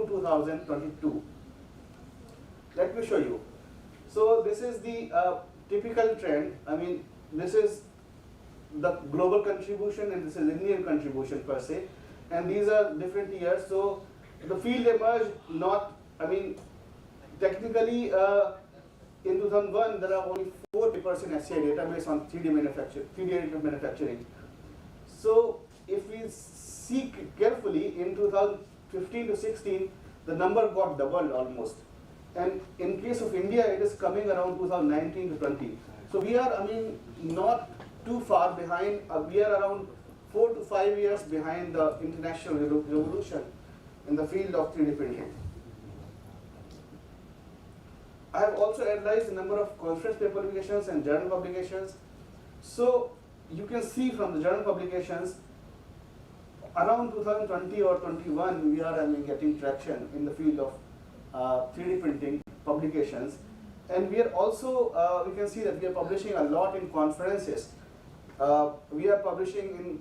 to 2022. Let me show you. So this is the typical trend. I mean, this is the global contribution and this is Indian contribution per se. And these are different years. So the field emerged not, I mean, technically in 2001 there are only 4 papers in SCI database on 3D additive manufacturing. So if we see carefully in 2015 to 16, the number got doubled almost. And in case of India, it is coming around 2019 to 20. So we are, I mean, not too far behind. We are around 4 to 5 years behind the international revolution in the field of 3D printing. I have also analyzed the number of conference paper publications and journal publications. So you can see from the journal publications, around 2020 or 21, we are, I mean, getting traction in the field of 3D printing publications. And we are also, we can see that we are publishing a lot in conferences. We are publishing in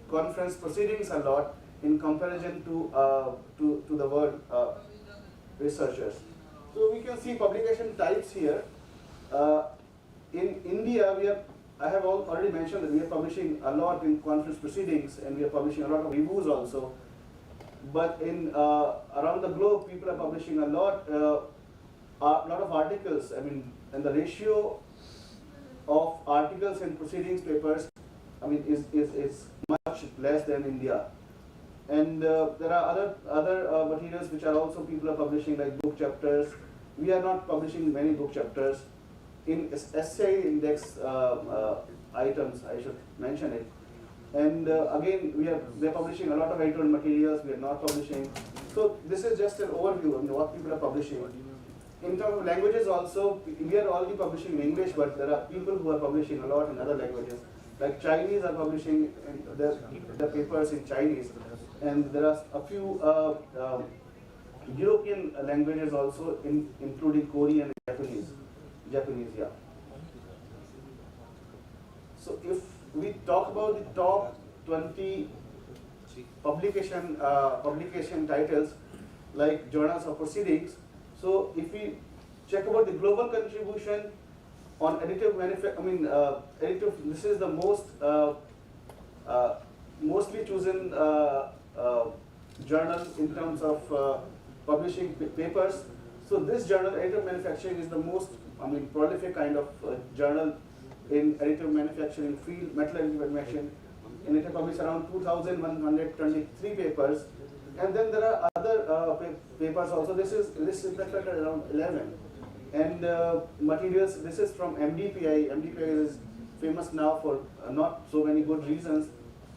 conference proceedings a lot in comparison to the world researchers. So we can see publication types here. In India, I have already mentioned that we are publishing a lot in conference proceedings and we are publishing a lot of reviews also. But in around the globe, people are publishing a lot of articles. I mean, and the ratio of articles and proceedings papers, I mean, is much less than India. And there are other materials which are also people are publishing, like book chapters. We are not publishing many book chapters. In essay index items, I should mention it. And again, they're publishing a lot of editorial materials. We are not publishing. So this is just an overview of what people are publishing. In terms of languages also, we are already publishing in English, but there are people who are publishing a lot in other languages. Like Chinese are publishing their papers in Chinese. And there are a few European languages also, including Korean and Japanese, yeah. So if we talk about the top 20 publication titles, like journals or proceedings, so if we check about the global contribution on additive manufacturing, additive, this is the mostly chosen journal in terms of publishing papers. So this journal, additive manufacturing, is the most, I mean, prolific kind of journal in additive manufacturing field, metal additive manufacturing, and it has published around 2,123 papers. And then there are other papers also. This is reflected around 11. And materials, this is from MDPI. MDPI is famous now for not so many good reasons.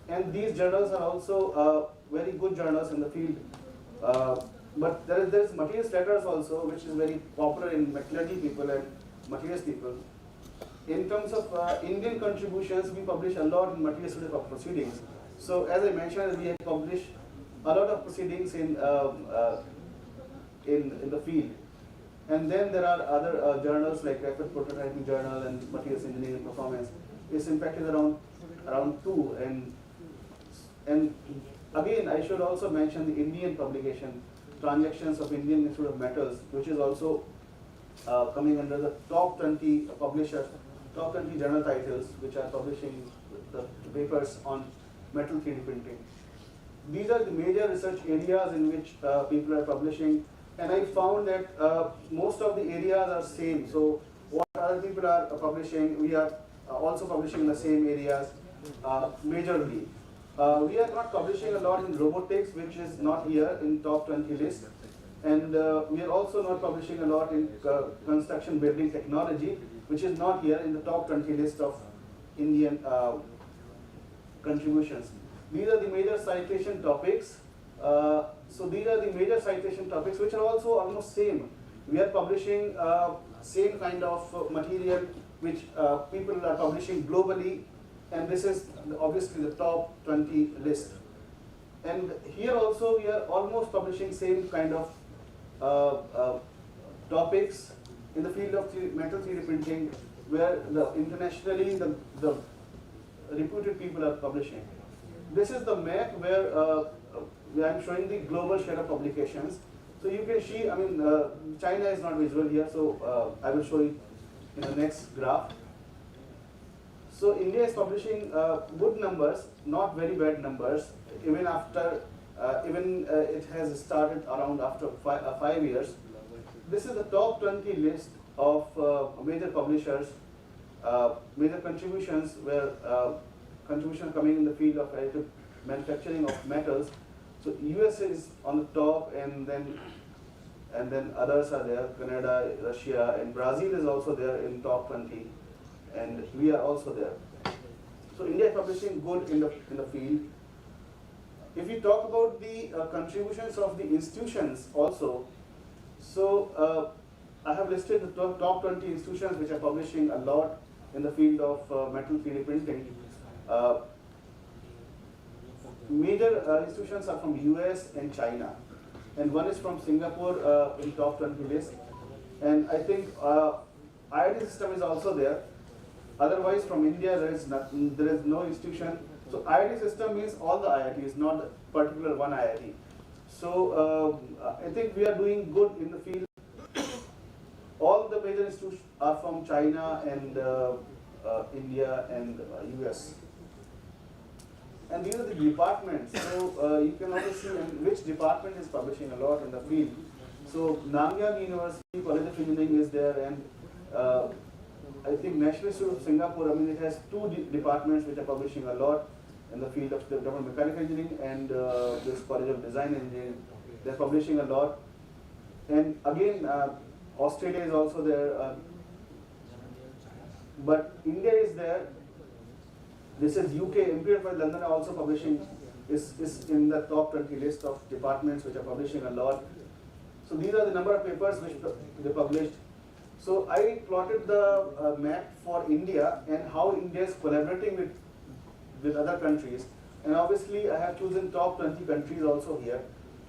And these journals are also very good journals in the field. But there's materials letters also, which is very popular in metallurgy people and materials people. In terms of Indian contributions, we publish a lot in materials proceedings. So as I mentioned, we have published a lot of proceedings in the field. And then there are other journals like Rapid Prototyping Journal and Materials Engineering Performance. It's impacted around 2. And again, I should also mention the Indian publication, Transactions of Indian Institute of Metals, which is also coming under the top 20 publishers, top 20 journal titles, which are publishing the papers on metal 3D printing. These are the major research areas in which people are publishing, and I found that most of the areas are same. So what other people are publishing, we are also publishing in the same areas majorly. We are not publishing a lot in robotics, which is not here in top 20 list. And we are also not publishing a lot in construction building technology, which is not here in the top 20 list of Indian contributions. These are the major citation topics. So these are the major citation topics, which are also almost same. We are publishing same kind of material, which people are publishing globally. And this is obviously the top 20 list. And here also we are almost publishing same kind of topics in the field of metal 3D printing, where internationally the reputed people are publishing. This is the map where I'm showing the global share of publications. So you can see, I mean, China is not visible here, so I will show you in the next graph. So India is publishing good numbers, not very bad numbers, even after, it has started around after 5 years. This is the top 20 list of major publishers, major contributions where contribution coming in the field of additive manufacturing of metals. So USA is on the top, and then others are there, Canada, Russia, and Brazil is also there in top 20, and we are also there. So India is publishing good in the field. If you talk about the contributions of the institutions also, so I have listed the top 20 institutions which are publishing a lot in the field of metal 3D printing. Major institutions are from US and China, and one is from Singapore in top 20 list. And I think IIT system is also there. Otherwise, from India there is no institution. So IIT system means all the IITs, not particular one IIT. So I think we are doing good in the field. All the major institutions are from China and India and US. And these are the departments. So you can also see which department is publishing a lot in the field. So Nanyang University College of Engineering is there, and I think National Institute of Singapore, I mean, it has two departments which are publishing a lot in the field of development mechanical engineering, and this College of Design Engineering. They're publishing a lot. And again, Australia is also there, but India is there. This is UK, Imperial College London are also publishing, is in the top 20 list of departments which are publishing a lot. So these are the number of papers which they published. So I plotted the map for India and how India is collaborating with other countries. And obviously I have chosen top 20 countries also here.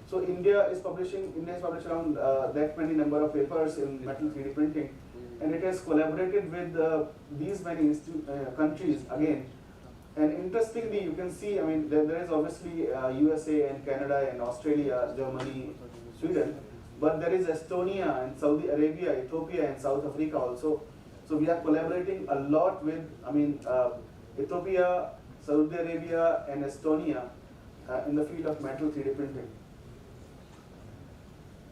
So India has published around that many number of papers in metal 3D printing. And it has collaborated with these many countries again. And interestingly, you can see, I mean, there is obviously USA and Canada and Australia, Germany, Sweden, but there is Estonia and Saudi Arabia, Ethiopia and South Africa also. So we are collaborating a lot with, I mean, Ethiopia, Saudi Arabia and Estonia in the field of metal 3D printing.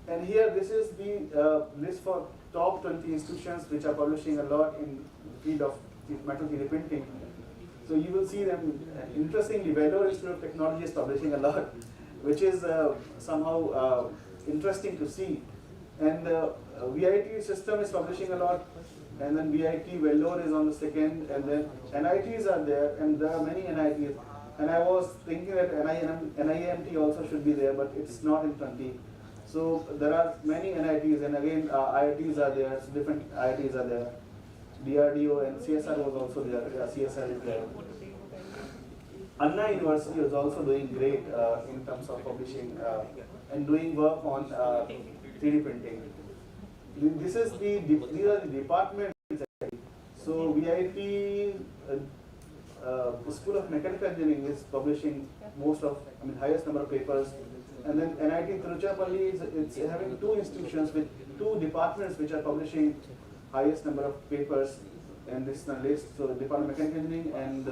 And here, this is the list for top 20 institutions which are publishing a lot in the field of metal 3D printing. So you will see them, interestingly, Vellore Institute of Technology is publishing a lot, which is somehow interesting to see. And VIT system is publishing a lot, and then VIT, Vellore is on the second, and then NITs are there, and there are many NITs. And I was thinking that NIAMT also should be there, but it's not in 20. So there are many NITs, and again IITs are there, so different IITs are there. DRDO and CSIR was also there, CSIR is there. Anna University is also doing great in terms of publishing and doing work on 3D printing. These are the departments. So VIT, School of Mechanical Engineering is publishing highest number of papers. And then NIT Tiruchirappalli it's having two institutions with two departments which are publishing highest number of papers, and this is the list. So Department of Mechanical Engineering and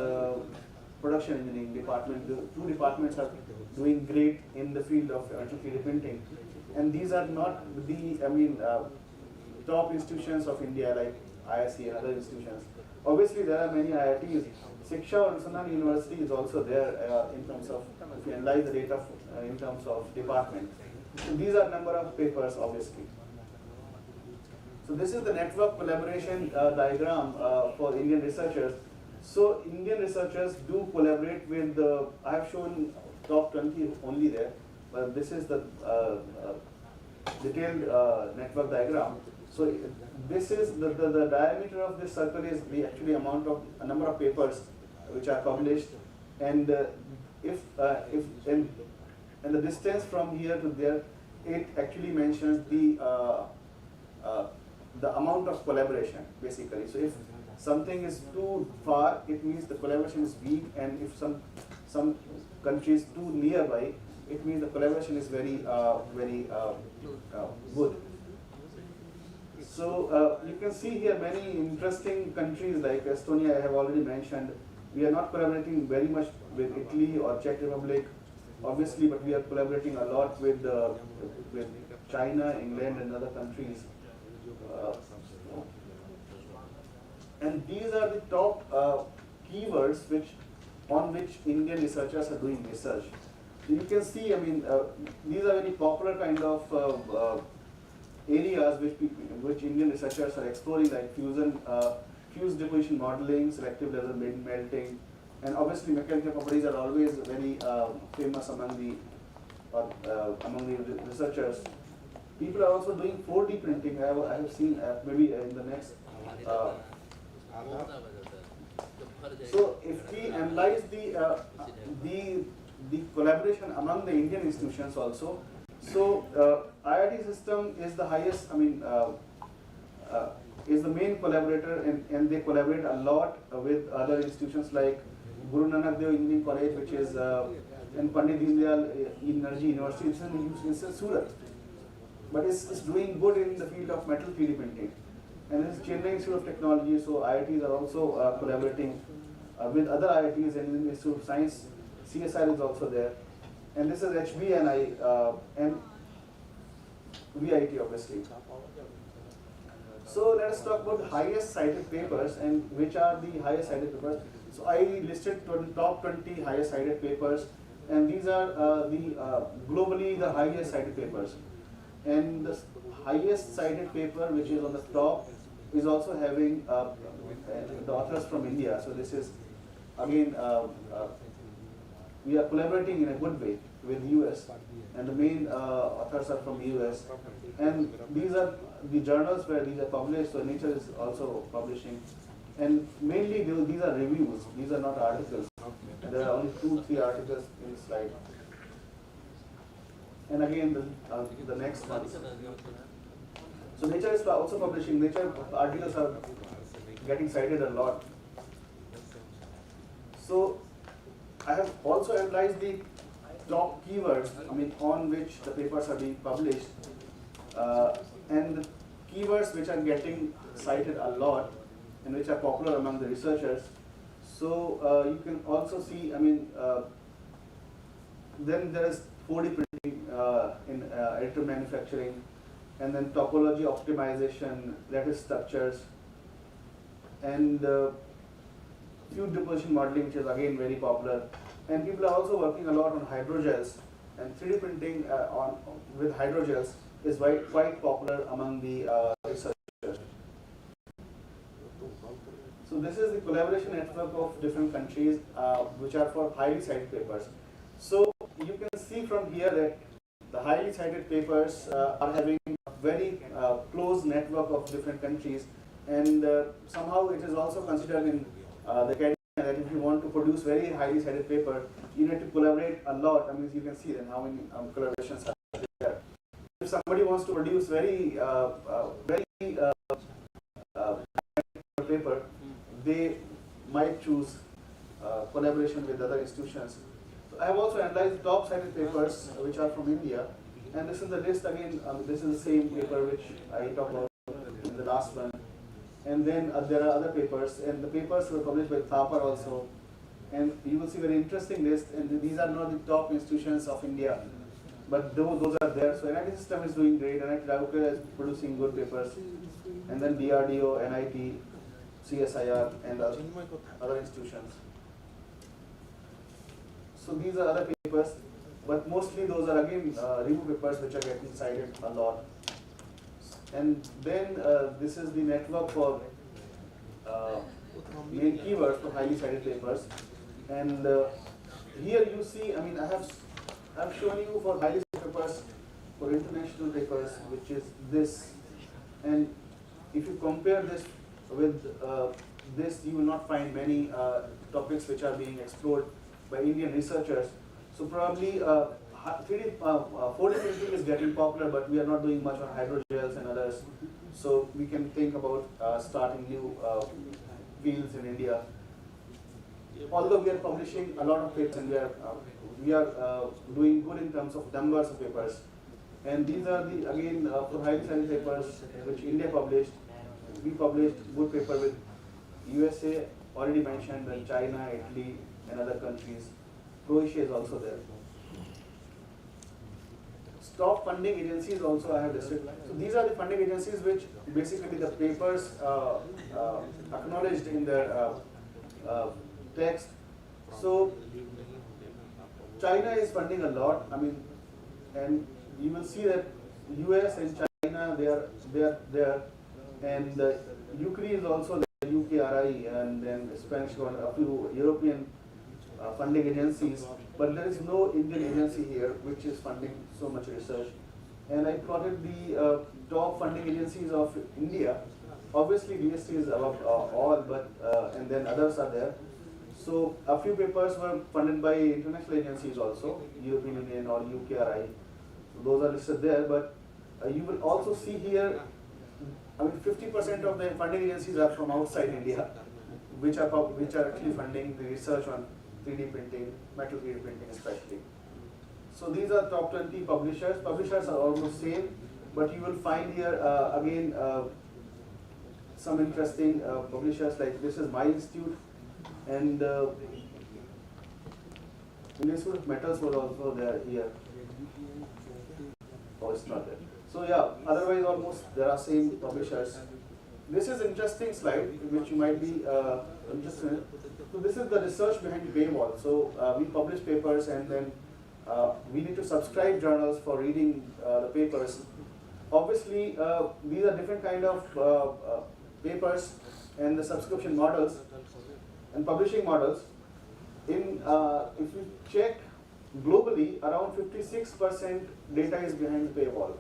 Production Engineering department, the two departments are doing great in the field of 3D printing. And these are not the top institutions of India like ISC and other institutions. Obviously there are many IITs. Shiksha Anusandhan University is also there in terms of, if you analyze the data in terms of department. So these are number of papers obviously. So this is the network collaboration diagram for Indian researchers. So Indian researchers do collaborate with I have shown top 20 only there, but this is the detailed network diagram. So this is the diameter of this circle is the actually amount of a number of papers which are published, and and the distance from here to there, it actually mentions the amount of collaboration basically. So if something is too far, it means the collaboration is weak, and if some countries too nearby, it means the collaboration is very good. So you can see here many interesting countries like Estonia. I have already mentioned. We are not collaborating very much with Italy or Czech Republic, obviously, but we are collaborating a lot with China, England, and other countries. And these are the top keywords on which Indian researchers are doing research. So you can see, I mean, these are very popular kind of areas which Indian researchers are exploring, like fused deposition modeling, selective laser melting, and obviously mechanical properties are always very famous among the researchers. People are also doing 4D printing. I have seen maybe in the next. So if we analyze the collaboration among the Indian institutions also, so IIT system is the highest. I mean, is the main collaborator, and they collaborate a lot with other institutions like Guru Nanak Dev Engineering College, which is in Pandit Dindayal Energy University. It's in Surat, but it's doing good in the field of metal 3D printing. And this is Chennai Institute of Technology, so IITs are also collaborating with other IITs, and in the Institute of Science, CSIR is also there. And this is HBNI and VIT, obviously. So let us talk about the highest cited papers and which are the highest cited papers. So I listed top 20 highest cited papers, and these are globally the highest cited papers. And the highest cited paper, which is on the top, is also having the authors from India. So this is again we are collaborating in a good way with US, and the main authors are from US. And these are the journals where these are published. So Nature is also publishing, and mainly these are reviews. These are not articles. And there are only 2-3 articles in the slide. And again, the next one. So Nature is also publishing. Nature articles are getting cited a lot. So I have also analyzed the top keywords, I mean, on which the papers are being published, and the keywords which are getting cited a lot and which are popular among the researchers. So you can also see, I mean, then there is 4D printing in additive manufacturing, and then topology optimization, lattice structures, and fused deposition modeling, which is again very popular. And people are also working a lot on hydrogels, and 3D printing with hydrogels is quite popular among the researchers. So this is the collaboration network of different countries which are for highly cited papers. So you can see from here that the highly cited papers are having a very close network of different countries, and somehow it is also considered in the academia that if you want to produce very highly cited paper, you need to collaborate a lot. I mean, you can see then how many collaborations are there. If somebody wants to produce very paper, they might choose collaboration with other institutions. So I have also analyzed top cited papers which are from India, and this is the list again. This is the same paper which I talked about in the last one. And then there are other papers, and the papers were published by Thapar also. And you will see very interesting list, and these are not the top institutions of India, but those are there. So NIT system is doing great, NIT Ravukara is producing good papers, and then DRDO, NIT, CSIR, and other institutions. So these are other papers, but mostly those are again review papers which are getting cited a lot. And then this is the network for main keywords for highly cited papers. And here you see, I mean, I've shown you for highly cited papers, for international papers, which is this. And if you compare this with this, you will not find many topics which are being explored by Indian researchers. So probably 4D printing is getting popular, but we are not doing much on hydrogels and others. So we can think about starting new fields in India. although we are publishing a lot of papers and we are doing good in terms of numbers of papers. And these are the, again, for highly scientific papers which India published. We published good paper with USA, already mentioned, and China, Italy, and other countries. Croatia is also there. Top funding agencies also I have listed. So these are the funding agencies which basically the papers acknowledged in their text. So China is funding a lot. I mean, and you will see that US and China they are there, and UK is also the UKRI, and then Spanish one, a few European funding agencies, but there is no Indian agency here which is funding so much research. And I plotted the top funding agencies of India. Obviously, DST is above all, but and then others are there. So a few papers were funded by international agencies also, European Union or UKRI. So those are listed there, but you will also see here, I mean, 50% of the funding agencies are from outside India, which are actually funding the research on 3D printing, metal 3D printing especially. So these are top 20 publishers. Publishers are almost same, but you will find here again some interesting publishers, like this is my institute, and Institute of Metals was also there here. Oh, it's not there. So yeah, otherwise almost there are same publishers. This is interesting slide which you might be interested in. So this is the research behind paywall. So we publish papers, and then we need to subscribe journals for reading the papers. Obviously, these are different kind of papers and the subscription models and publishing models. In if you check globally, around 56% data is behind the paywall,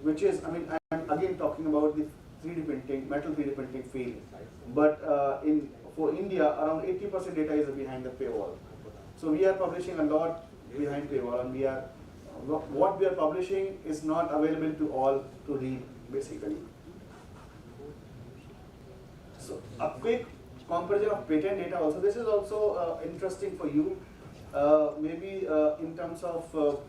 which is, I mean, I'm again talking about the 3D printing, metal 3D printing field, but for India, around 80% data is behind the paywall. So we are publishing a lot behind paywall, and what we are publishing is not available to all to read, basically. So a quick comparison of patent data also. This is also interesting for you, maybe in terms of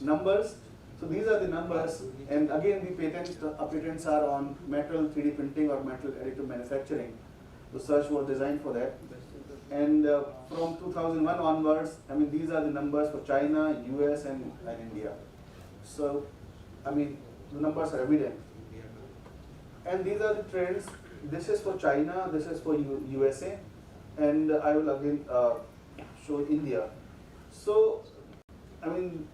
numbers. So these are the numbers, and again the patents are on metal 3D printing or metal additive manufacturing. The search was designed for that. And from 2001 onwards, I mean, these are the numbers for China, US, and India. So, I mean, the numbers are evident. And these are the trends. This is for China, this is for USA, and I will again show India. So, I mean,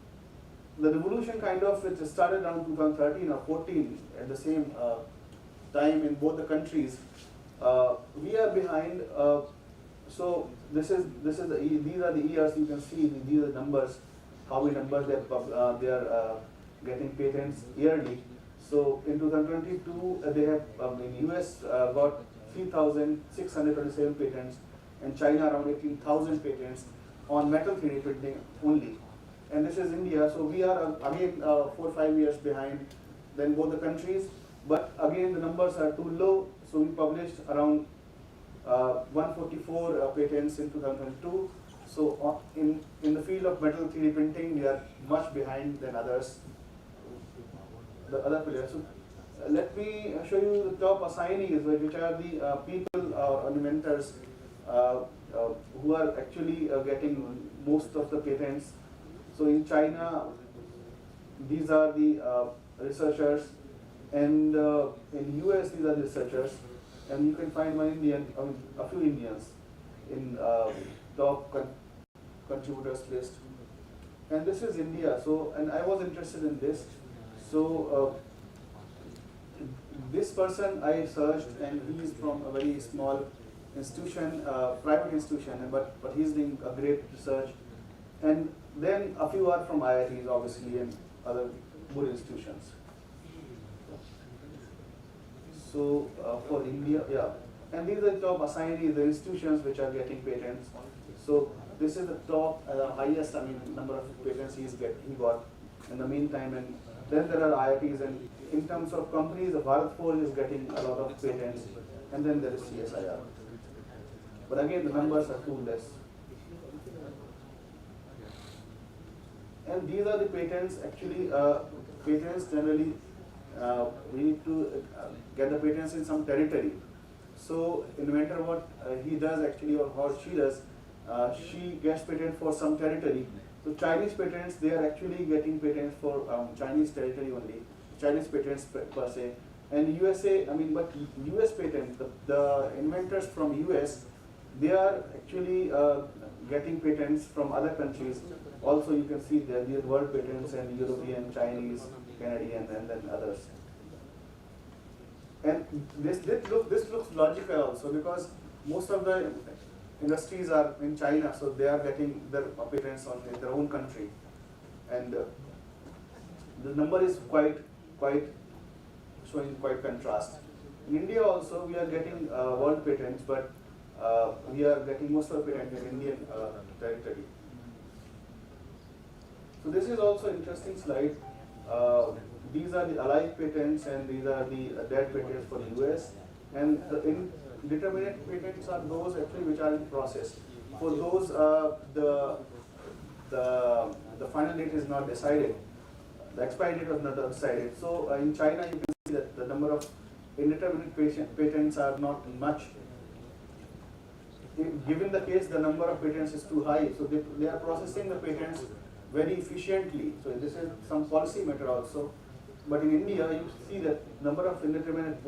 the revolution kind of, it started around 2013 or 14 at the same time in both the countries. We are behind. So these are the years. You can see these are numbers. How many numbers they are getting patents yearly. So in 2022 they have in US got 3,627 patents, and China around 18,000 patents on metal 3D printing only. And this is India. So we are again 4 or 5 years behind than both the countries. But again the numbers are too low. So we published around 144 patents in 2002. So in the field of metal 3D printing, we are much behind than others, the other players. So let me show you the top assignees, which are the people or inventors who are actually getting most of the patents. So in China, these are the researchers, and in US, these are the researchers. And you can find one Indian, I mean, a few Indians in top contributors list. And this is India. So, and I was interested in this. So, this person I searched, and he is from a very small institution, private institution, but he's doing a great research. And then a few are from IITs, obviously, and other good institutions. So for India, yeah, and these are the top assignees, the institutions which are getting patents. So this is the top, highest, I mean, number of patents he got in the meantime. And then there are IITs, and in terms of companies, the Bharat Forge is getting a lot of patents, and then there is CSIR. But again, the numbers are too less. And these are the patents. Actually, patents generally, we need to get the patents in some territory. So inventor, what he does actually, or how she does, she gets patent for some territory. So Chinese patents, they are actually getting patents for Chinese territory only, Chinese patents per se. And USA, I mean, but US patent, the inventors from US, they are actually getting patents from other countries. Also, you can see there the world patents and European, Chinese, Canadian, and then others. And this looks logical also, because most of the industries are in China, so they are getting their patents on in their own country, and the number is quite showing quite contrast. In India also, we are getting world patents, but we are getting most of the patents in Indian territory. So this is also an interesting slide. These are the alive patents, and these are the dead patents for the US. And the indeterminate patents are those actually which are in process. For those, the final date is not decided. The expiry date was not decided. So in China, you can see that the number of indeterminate patents are not much. Given the case, the number of patents is too high, so they are processing the patents very efficiently. So this is some policy matter also. But in India, you see that number of indeterminate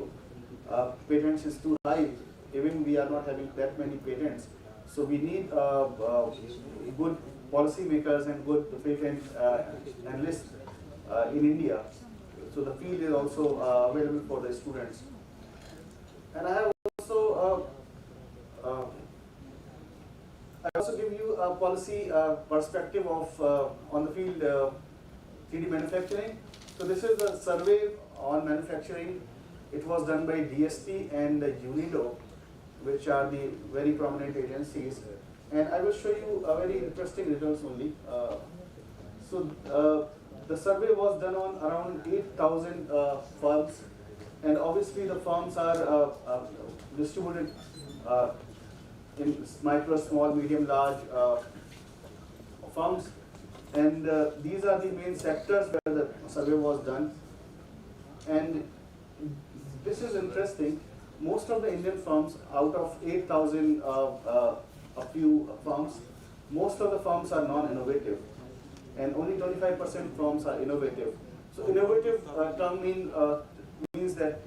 patents is too high. Even we are not having that many patents. So we need good policy makers and good patent analysts in India. So the field is also available for the students. And I have also give you a policy perspective of on the field 3D manufacturing. So this is a survey on manufacturing. It was done by DST and UNIDO, which are the very prominent agencies. And I will show you a very interesting results only. The survey was done on around 8,000 firms, and obviously the firms are distributed in micro, small, medium, large firms. And these are the main sectors where the survey was done. And this is interesting. Most of the Indian firms, out of 8,000 a few firms, most of the firms are non-innovative, and only 25% firms are innovative. So innovative term means that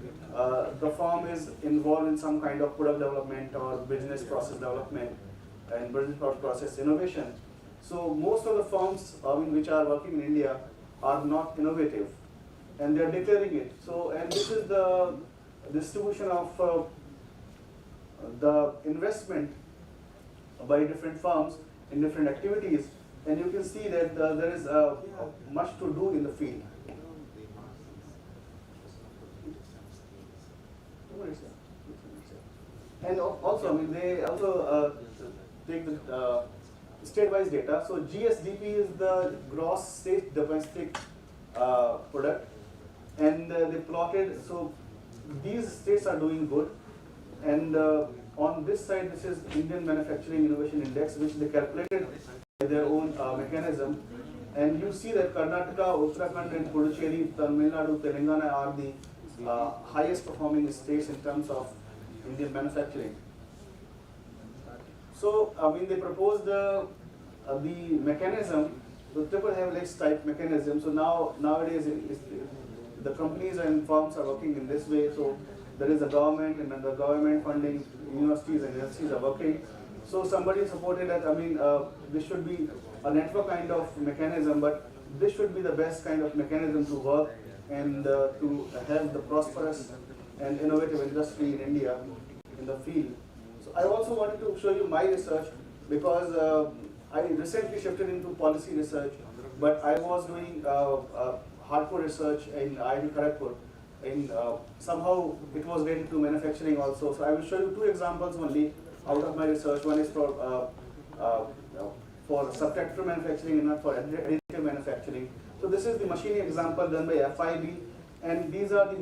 the firm is involved in some kind of product development or business process development and business process innovation. So most of the firms which are working in India are not innovative, and they are declaring it. So, and this is the distribution of the investment by different firms in different activities, and you can see that there is much to do in the field. And also, I mean, they also take the state-wise data. So GSDP is the gross state domestic product, and they plotted. So these states are doing good, and on this side, this is Indian Manufacturing Innovation Index, which they calculated by their own mechanism. And you see that Karnataka, Uttarakhand, and Puducherry, Tamil Nadu, Telangana are the highest performing states in terms of Indian manufacturing. So, I mean, they proposed the mechanism, the triple helix type mechanism. So nowadays, the companies and firms are working in this way. So there is a government, and under government funding, universities and agencies are working. So somebody supported that. I mean, this should be a network kind of mechanism, but this should be the best kind of mechanism to work and to have the prosperous and innovative industry in India in the field. So I also wanted to show you my research, because I recently shifted into policy research, but I was doing hardcore research in IIT Kharagpur. Somehow it was related to manufacturing also. So I will show you two examples only out of my research. One is for subtractor manufacturing and not for additive manufacturing. So this is the machining example done by FIB, and these are the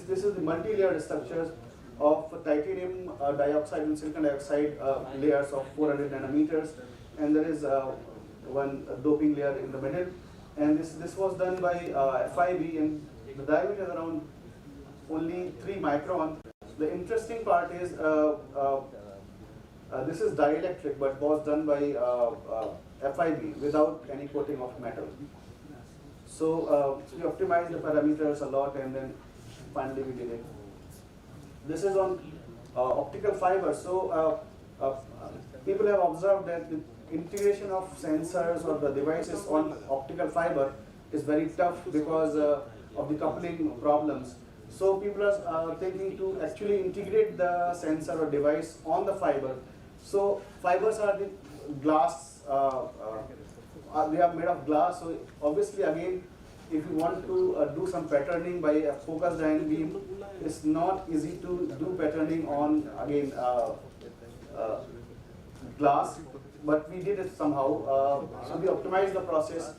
this is the multi-layered structures of titanium dioxide and silicon dioxide layers of 400 nanometers, and there is one doping layer in the middle, and this was done by FIB, and the diameter is around only 3 micron. The interesting part is this is dielectric, but was done by FIB without any coating of metal. So we optimized the parameters a lot, and then finally we did it. This is on optical fiber. So people have observed that the integration of sensors or the devices on optical fiber is very tough because of the coupling problems. So people are thinking to actually integrate the sensor or device on the fiber. So fibers are the glass, they are made of glass. So obviously again, if you want to do some patterning by a focused ion beam, it's not easy to do patterning on again glass, but we did it somehow. So we optimized the process,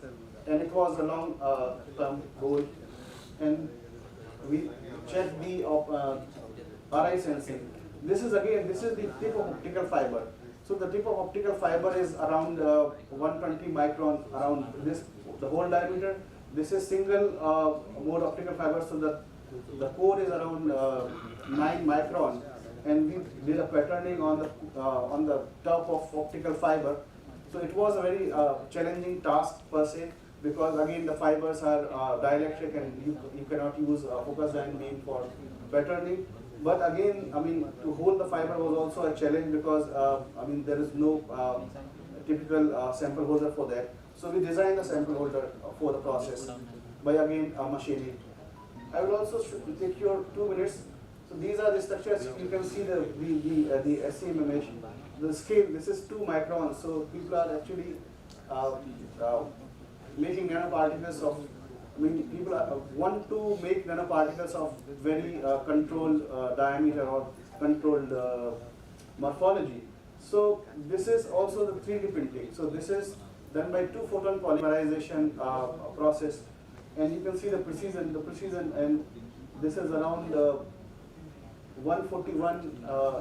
and it was a long-term goal. And we checked the RI sensing. This is the tip of optical fiber. So the tip of optical fiber is around 120 micron, around this, the whole diameter. This is single mode optical fiber, so the core is around 9 micron, and we did a patterning on the top of optical fiber. So it was a very challenging task per se, because again the fibers are dielectric, and you cannot use a focused ion beam for patterning. But again, I mean, to hold the fiber was also a challenge, because I mean, there is no typical sample holder for that. So we designed a sample holder for the process by again machining. I will also take your 2 minutes. So these are the structures. You can see the SEM image. The scale, this is 2 microns. So people are actually making nanoparticles of, I mean, people want to make nanoparticles of very controlled diameter or controlled morphology. So this is also the 3D printing. So this is done by 2-photon polymerization process, and you can see the precision, and this is around 141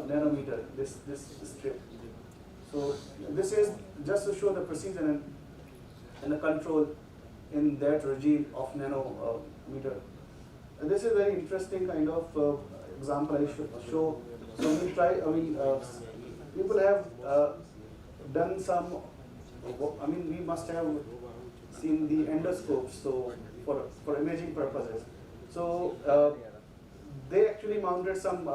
nanometer, this strip. So this is just to show the precision and the control in that regime of nanometer. And this is very interesting kind of example I should show. So we try, I mean, people have done some, I mean, we must have seen the endoscopes, so for imaging purposes. So they actually mounted some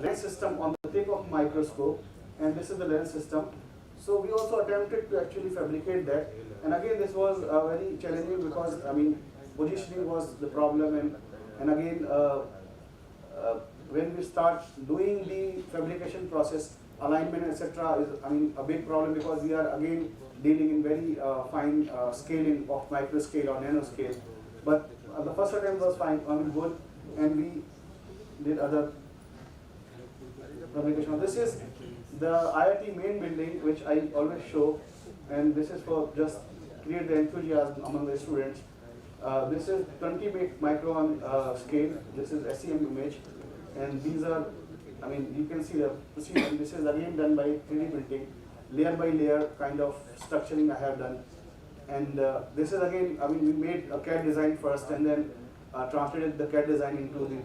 lens system on the tip of microscope, and this is the lens system. So we also attempted to actually fabricate that, and again this was very challenging, because I mean, positioning was the problem, and again when we start doing the fabrication process, alignment, etc., is, I mean, a big problem, because we are again dealing in very fine scaling of micro scale or nano scale. But the first attempt was fine, I mean, good, and we did other fabrication. This is the IIT main building, which I always show, and this is for just create the enthusiasm among the students. This is 20 micron scale. This is SEM image, and these are, I mean, you can see the procedure. This is again done by 3D printing, layer by layer kind of structuring I have done. And this is again, I mean, we made a CAD design first, and then translated the CAD design into the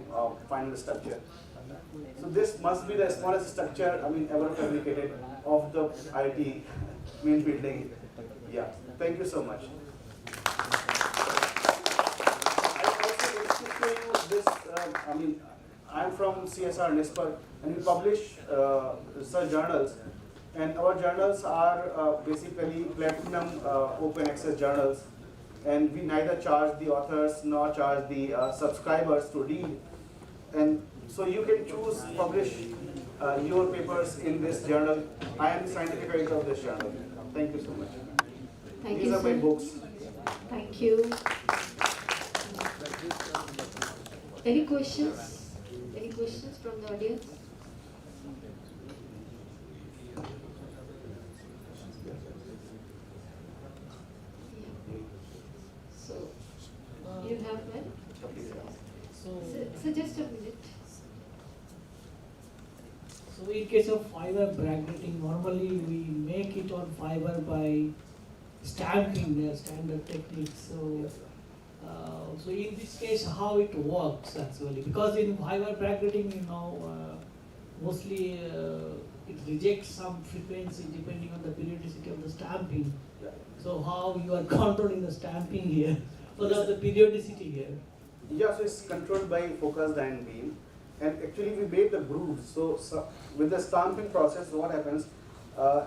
final structure. So this must be the smallest structure, I mean, ever fabricated of the IIT main building. Yeah, thank you so much. I also want to show you this, I mean, I'm from CSIR-NIScPR, and we publish research journals, and our journals are basically platinum open access journals, and we neither charge the authors nor charge the subscribers to read. And so you can choose, publish your papers in this journal. I am the scientific editor of this journal. Thank you so much. These are my books. Thank you. Any questions? Any questions from the audience? So, you have that? So just a minute. So in case of fiber bracketting, normally we make it on fiber by stamping, their standard technique. So in this case, how it works actually? Because in fiber bracketing, mostly it rejects some frequency depending on the periodicity of the stamping. So how you are controlling the stamping here? What are the periodicity here? Yeah, so it's controlled by focused ion beam, and actually we made the grooves. So with the stamping process, what happens?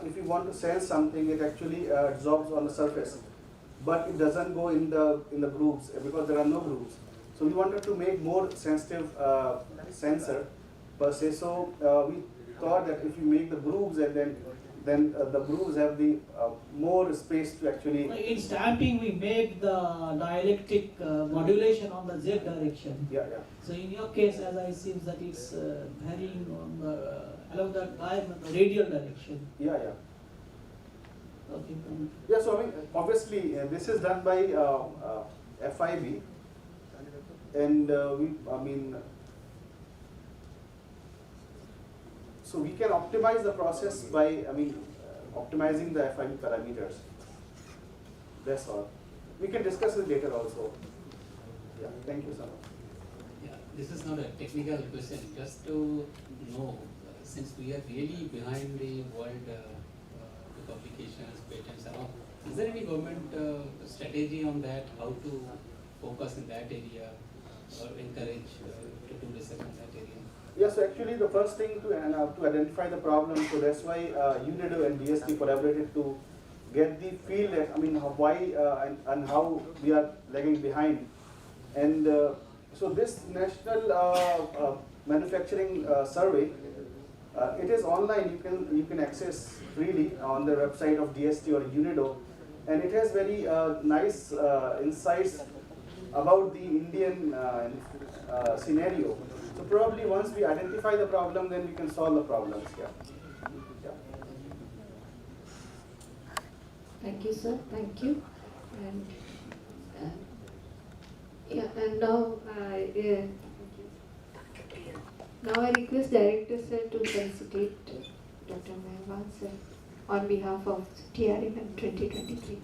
If you want to sense something, it actually absorbs on the surface, but it doesn't go in the grooves because there are no grooves. So we wanted to make more sensitive sensor per se. So we thought that if you make the grooves, and then the grooves have the more space to actually. In stamping, we make the dielectric modulation on the Z direction. Yeah. So in your case, as I see that it's varying on along the radial direction. Yeah. Okay. Yeah. So I mean, obviously, this is done by FIB, and so we can optimize the process by, optimizing the FIB parameters. That's all. We can discuss it later also. Yeah, thank you so much. Yeah, this is not a technical question, just to know, since we are really behind the world, the publications, patents and all, is there any government strategy on that, how to focus in that area or encourage to do research in that area? Yeah, so actually the first thing to identify the problem, so that's why UNIDO and DST collaborated to get the field, why and how we are lagging behind. And so this national manufacturing survey, it is online, you can access freely on the website of DST or UNIDO, and it has very nice insights about the Indian scenario. So probably once we identify the problem, then we can solve the problems. Yeah. Thank you, sir. Thank you. And and now I request Director sir to felicitate Dr. Mehwan sir on behalf of TRNM 2023.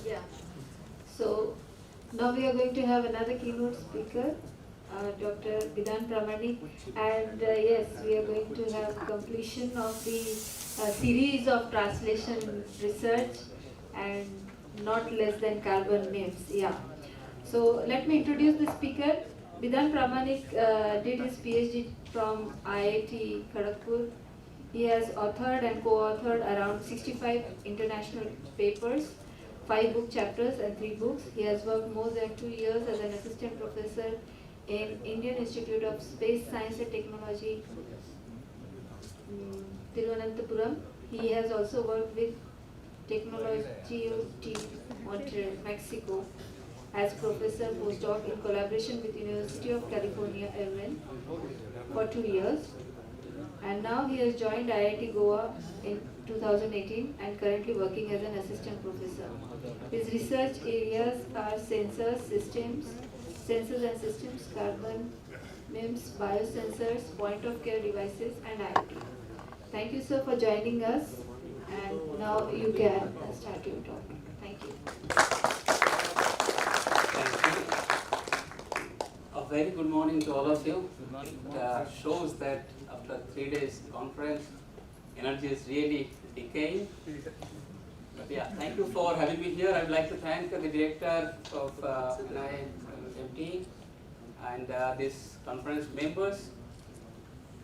Yeah. So now we are going to have another keynote speaker, Dr. Bidhan Pramanik, and yes, we are going to have completion of the series of translation research and not less than carbon NIFFT. Yeah. So let me introduce the speaker. Bidhan Pramanik did his PhD from IIT Kharagpur. He has authored and co-authored around 65 international papers 5 book chapters and 3 books. He has worked more than 2 years as an assistant professor in Indian Institute of Space Science and Technology, Thiruvananthapuram. He has also worked with Technology Montreal, Mexico, as professor postdoc in collaboration with University of California, Irvine for 2 years. And now he has joined IIT Goa in 2018 and currently working as an assistant professor. His research areas are sensors and systems, carbon, MEMS, biosensors, point-of-care devices, and IoT. Thank you, sir, for joining us. And now you can start your talk. Thank you. Thank you. A very good morning to all of you. It shows that after 3 days conference, energy is really decaying. But yeah, thank you for having me here. I would like to thank the director of NIAMT and this conference members,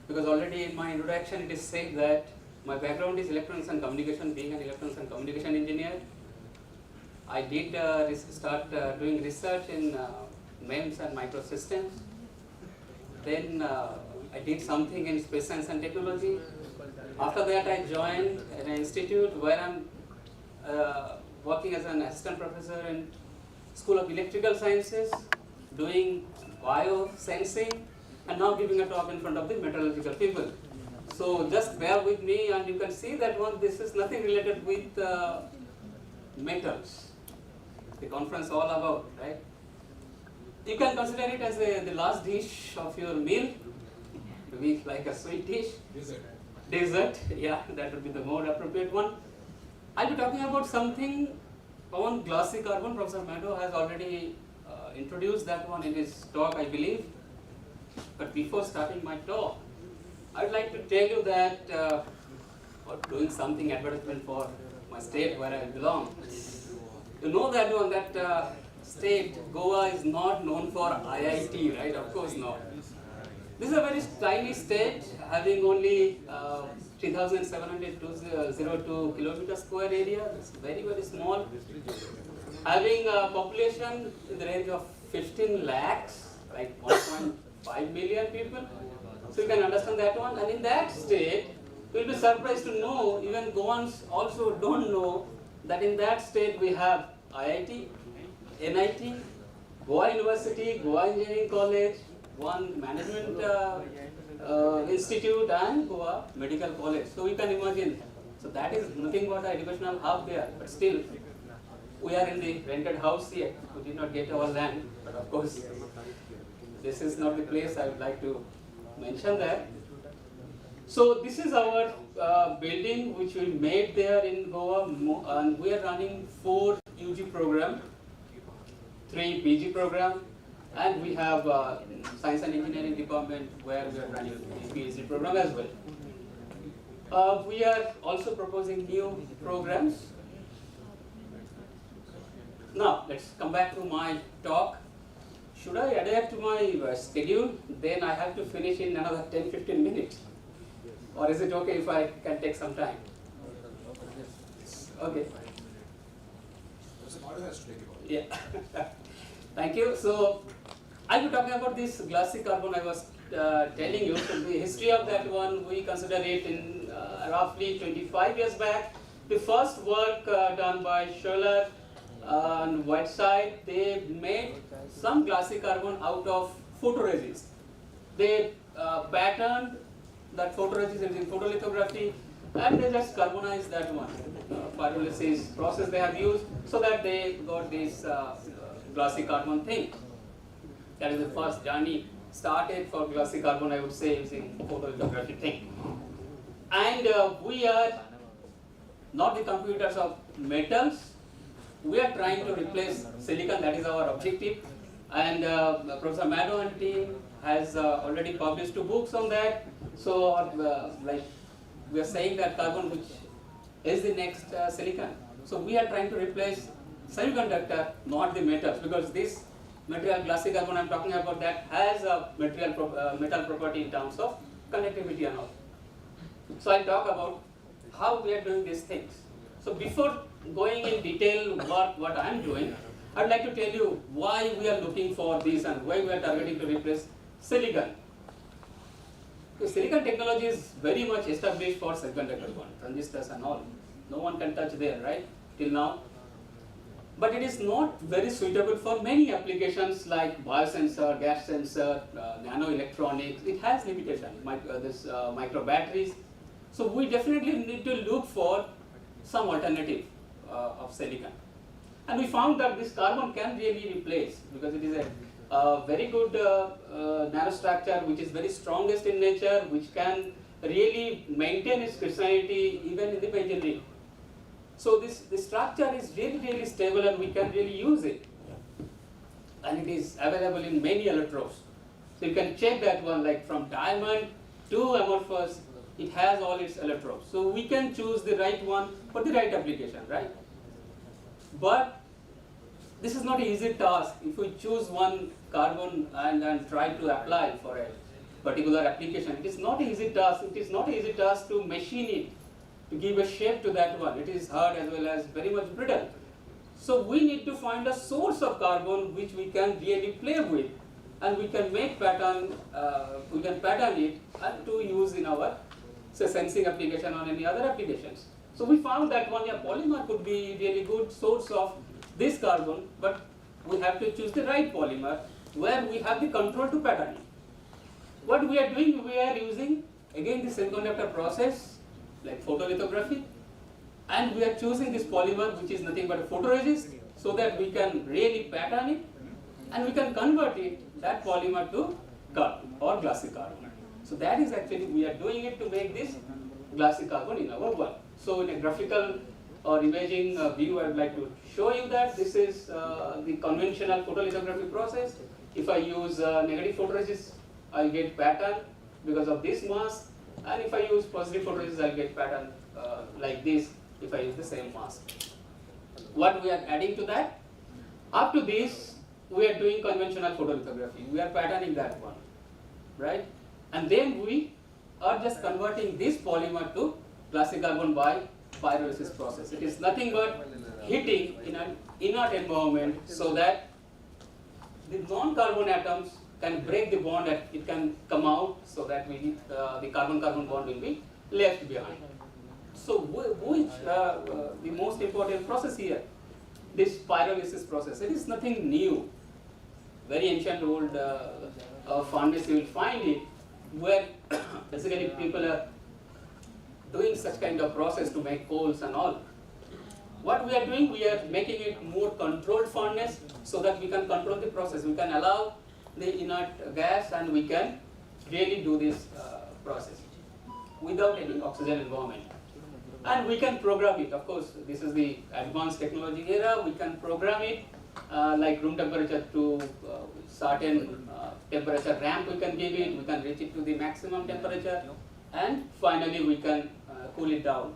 because already in my introduction it is said that my background is electronics and communication, being an electronics and communication engineer. I did start doing research in MEMS and microsystems. Then I did something in space science and technology. After that I joined an institute where I'm working as an assistant professor in School of Electrical Sciences, doing biosensing, and now giving a talk in front of the metallurgical people. So just bear with me, and you can see that this is nothing related with metals. The conference all about, right? You can consider it as the last dish of your meal, maybe like a sweet dish. Dessert, yeah, that would be the more appropriate one. I'll be talking about something on glassy carbon. Professor Maddo has already introduced that one in his talk, I believe. But before starting my talk, I'd like to tell you that, or doing something advertisement for my state where I belong. You know that one, that state, Goa, is not known for IIT, right? Of course not. This is a very tiny state, having only 3,702 kilometer square area. It's very, very small. Having a population in the range of 15 lakhs, like 1.5 million people. So you can understand that one. And in that state, you'll be surprised to know, even Goans also don't know, that in that state we have IIT, NIT, Goa University, Goa Engineering College, one management institute, and Goa Medical College. So you can imagine. So that is nothing but an educational hub there. But still, we are in the rented house here. We did not get our land. But of course, this is not the place I would like to mention that. So this is our building which we made there in Goa, and we are running 4 UG program, 3 PG program, and we have science and engineering department where we are running a PhD program as well. We are also proposing new programs. Now let's come back to my talk. Should I adapt to my schedule? Then I have to finish in another 10-15 minutes. Or is it okay if I can take some time? Okay. Yeah. Thank you. So I'll be talking about this glassy carbon I was telling you. So the history of that one, we consider it in roughly 25 years back. The first work done by Scholler and Whiteside, they made some glassy carbon out of photoresist. They patterned that photoresist using photolithography, and they just carbonized that one. Pyrolysis process they have used, so that they got this glassy carbon thing. That is the first journey started for glassy carbon, I would say, using photolithography thing. And we are not the computers of metals. We are trying to replace silicon. That is our objective. And Professor Maddo and team has already published 2 books on that. So like we are saying that carbon, which is the next silicon. So we are trying to replace semiconductor, not the metals, because this material glassy carbon I'm talking about, that has a metal property in terms of conductivity and all. So I'll talk about how we are doing these things. So before going in detail what I am doing, I'd like to tell you why we are looking for this and why we are targeting to replace silicon. So silicon technology is very much established for semiconductor one, transistors and all. No one can touch there, right, till now. But it is not very suitable for many applications like biosensor, gas sensor, nanoelectronics. It has limitations, micro batteries. So we definitely need to look for some alternative of silicon. And we found that this carbon can really replace, because it is a very good nanostructure which is very strongest in nature, which can really maintain its crystallinity even in the benzyl. So this structure is really stable and we can really use it. And it is available in many electrodes. So you can check that one, like from diamond to amorphous, it has all its electrodes. So we can choose the right one for the right application, right? But this is not an easy task. If we choose one carbon and try to apply for a particular application, it is not an easy task. It is not an easy task to machine it, to give a shape to that one. It is hard as well as very much brittle. So we need to find a source of carbon which we can really play with, and we can make pattern, we can pattern it and to use in our sensing application or any other applications. So we found that one polymer could be really good source of this carbon, but we have to choose the right polymer where we have the control to pattern it. What we are doing, we are using again the semiconductor process like photolithography, and we are choosing this polymer which is nothing but a photoresist, so that we can really pattern it and we can convert it, that polymer, to carbon or glassy carbon. So that is actually, we are doing it to make this glassy carbon in our work. So in a graphical or imaging view, I would like to show you that this is the conventional photolithography process. If I use negative photoresist, I'll get pattern because of this mask, and if I use positive photoresist, I'll get pattern like this if I use the same mask. What we are adding to that? Up to this, we are doing conventional photolithography. We are patterning that one, right? And then we are just converting this polymer to glassy carbon by pyrolysis process. It is nothing but heating in an inert environment so that the non-carbon atoms can break the bond and it can come out, so that we the carbon-carbon bond will be left behind. So which the most important process here, this pyrolysis process, it is nothing new. Very ancient old furnace you will find it, where basically people are doing such kind of process to make coals and all. What we are doing, we are making it more controlled furnace so that we can control the process. We can allow the inert gas and we can really do this process without any oxygen environment. And we can program it. Of course, this is the advanced technology era. We can program it like room temperature to certain temperature ramp we can give it. We can reach it to the maximum temperature, and finally we can cool it down.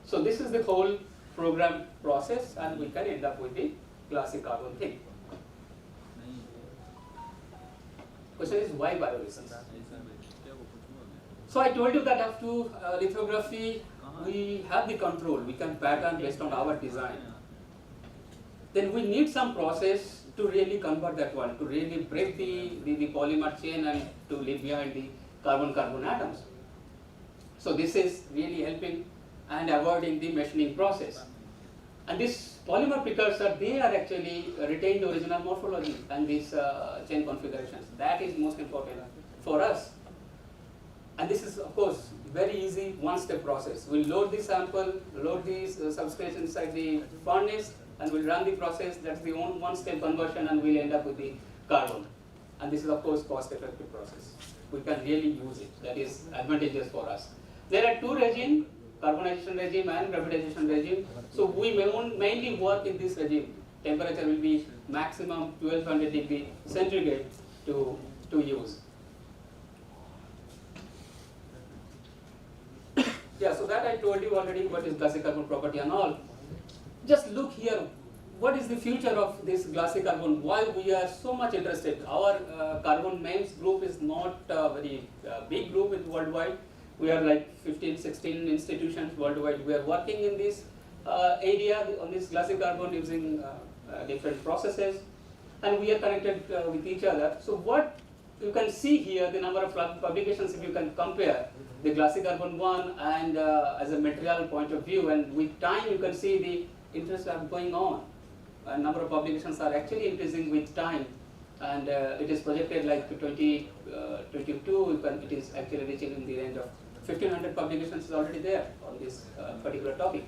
So this is the whole program process, and we can end up with the glassy carbon thing. Question is, why pyrolysis? So I told you that after lithography, we have the control. We can pattern based on our design. Then we need some process to really convert that one, to really break the polymer chain and to leave behind the carbon-carbon atoms. So this is really helping and avoiding the machining process. And this polymer precursor, they are actually retain the original morphology and these chain configurations. That is most important for us. And this is, of course, very easy one-step process. We'll load the sample, load the substrate inside the furnace, and we'll run the process. That's the one-step conversion, and we'll end up with the carbon. And this is, of course, cost-effective process. We can really use it. That is advantageous for us. There are two regimes, carbonization regime and graphitization regime. So we mainly work in this regime. Temperature will be maximum 1200 degree centigrade to use. Yeah, so that I told you already what is glassy carbon property and all. Just look here, what is the future of this glassy carbon? Why we are so much interested? Our carbon MEMS group is not a very big group in worldwide. We are like 15, 16 institutions worldwide. We are working in this area on this glassy carbon using different processes, and we are connected with each other. So what you can see here, the number of publications, if you can compare the glassy carbon one and as a material point of view, and with time you can see the interest are going on. A number of publications are actually increasing with time, and it is projected like 2022, it is actually reaching in the range of 1500 publications is already there on this particular topic.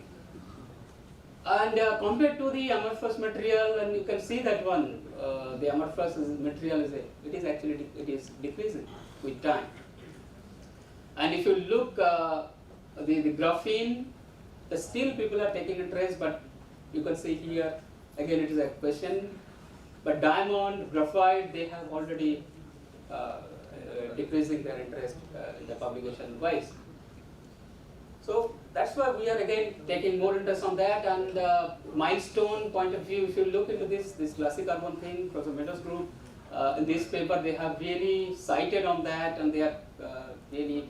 And compared to the amorphous material, and you can see that one, the amorphous material it is decreasing with time. And if you look the graphene, still people are taking interest, but you can see here again it is a question. But diamond, graphite, they have already decreasing their interest in the publication wise. So that's why we are again taking more interest on that. And milestone point of view, if you look into this glassy carbon thing, Professor Meadows group, in this paper they have really cited on that, and they are really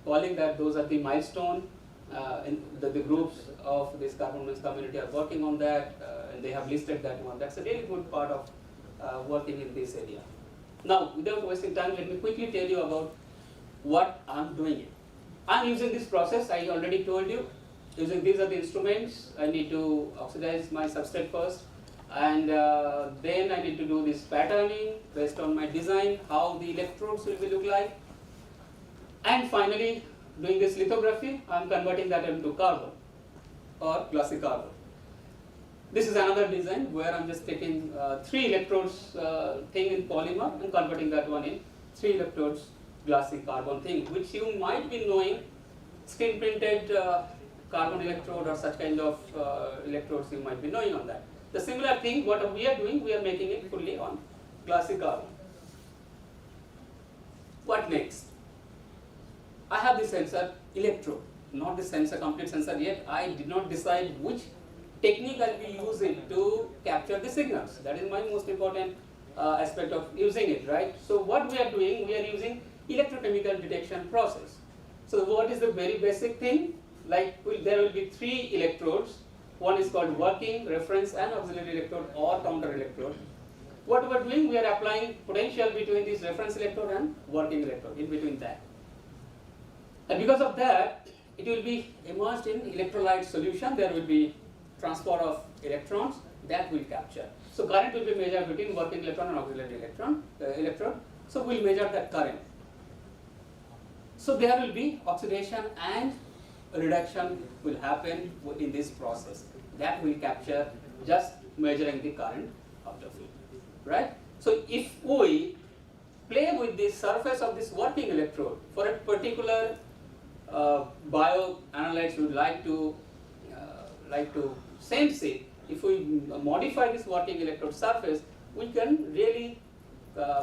calling that those are the milestone. And the groups of this carbon women's community are working on that, and they have listed that one. That's a really good part of working in this area. Now, without wasting time, let me quickly tell you about what I'm doing. I'm using this process, I already told you. These are the instruments. I need to oxidize my substrate first, and then I need to do this patterning based on my design, how the electrodes will look like. And finally, doing this lithography, I'm converting that into carbon or glassy carbon. This is another design where I'm just taking 3 electrodes thing in polymer and converting that one in 3 electrodes glassy carbon thing, which you might be knowing, screen printed carbon electrode or such kind of electrodes you might be knowing on that. The similar thing, what we are doing, we are making it fully on glassy carbon. What next? I have the sensor electrode, not the sensor, complete sensor yet. I did not decide which technique I will be using to capture the signals. That is my most important aspect of using it, right? So what we are doing, we are using electrochemical detection process. So what is the very basic thing? Like there will be 3 electrodes. One is called working, reference and auxiliary electrode or counter electrode. What we are doing, we are applying potential between this reference electrode and working electrode, in between that. And because of that, it will be immersed in electrolyte solution. There will be transport of electrons that will capture. So current will be measured between working electron and auxiliary electrode. So we will measure that current. So there will be oxidation and reduction will happen in this process. That will capture just measuring the current of the field, right? So if we play with the surface of this working electrode for a particular bioanalytes would like to sense it, if we modify this working electrode surface, we can really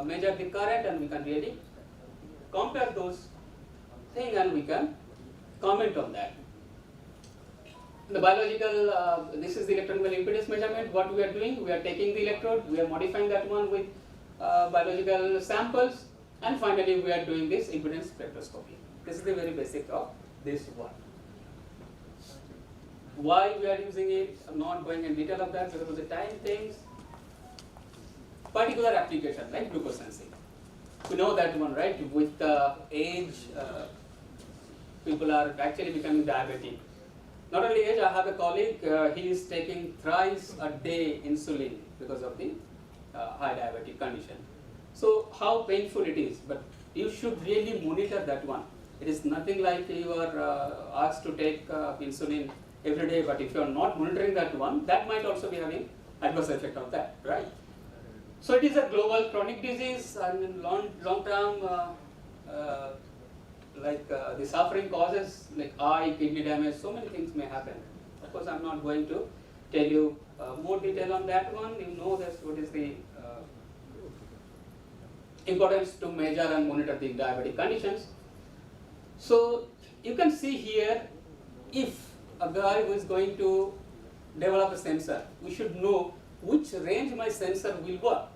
measure the current, and we can really compare those things, and we can comment on that. The biological, this is the electrochemical impedance measurement. What we are doing, we are taking the electrode, we are modifying that one with biological samples, and finally we are doing this impedance spectroscopy. This is the very basic of this one. Why we are using it, I'm not going in detail of that because of the time things. Particular application like glucose sensing. We know that one, right? With age, people are actually becoming diabetic. Not only age, I have a colleague, he is taking thrice a day insulin because of the high diabetic condition. So how painful it is, but you should really monitor that one. It is nothing like you are asked to take insulin every day, but if you are not monitoring that one, that might also be having adverse effect of that, right? So it is a global chronic disease, and in long term, the suffering causes like eye, kidney damage, so many things may happen. Of course, I'm not going to tell you more detail on that one. You know that's what is the importance to measure and monitor the diabetic conditions. So you can see here, if a guy who is going to develop a sensor, we should know which range my sensor will work.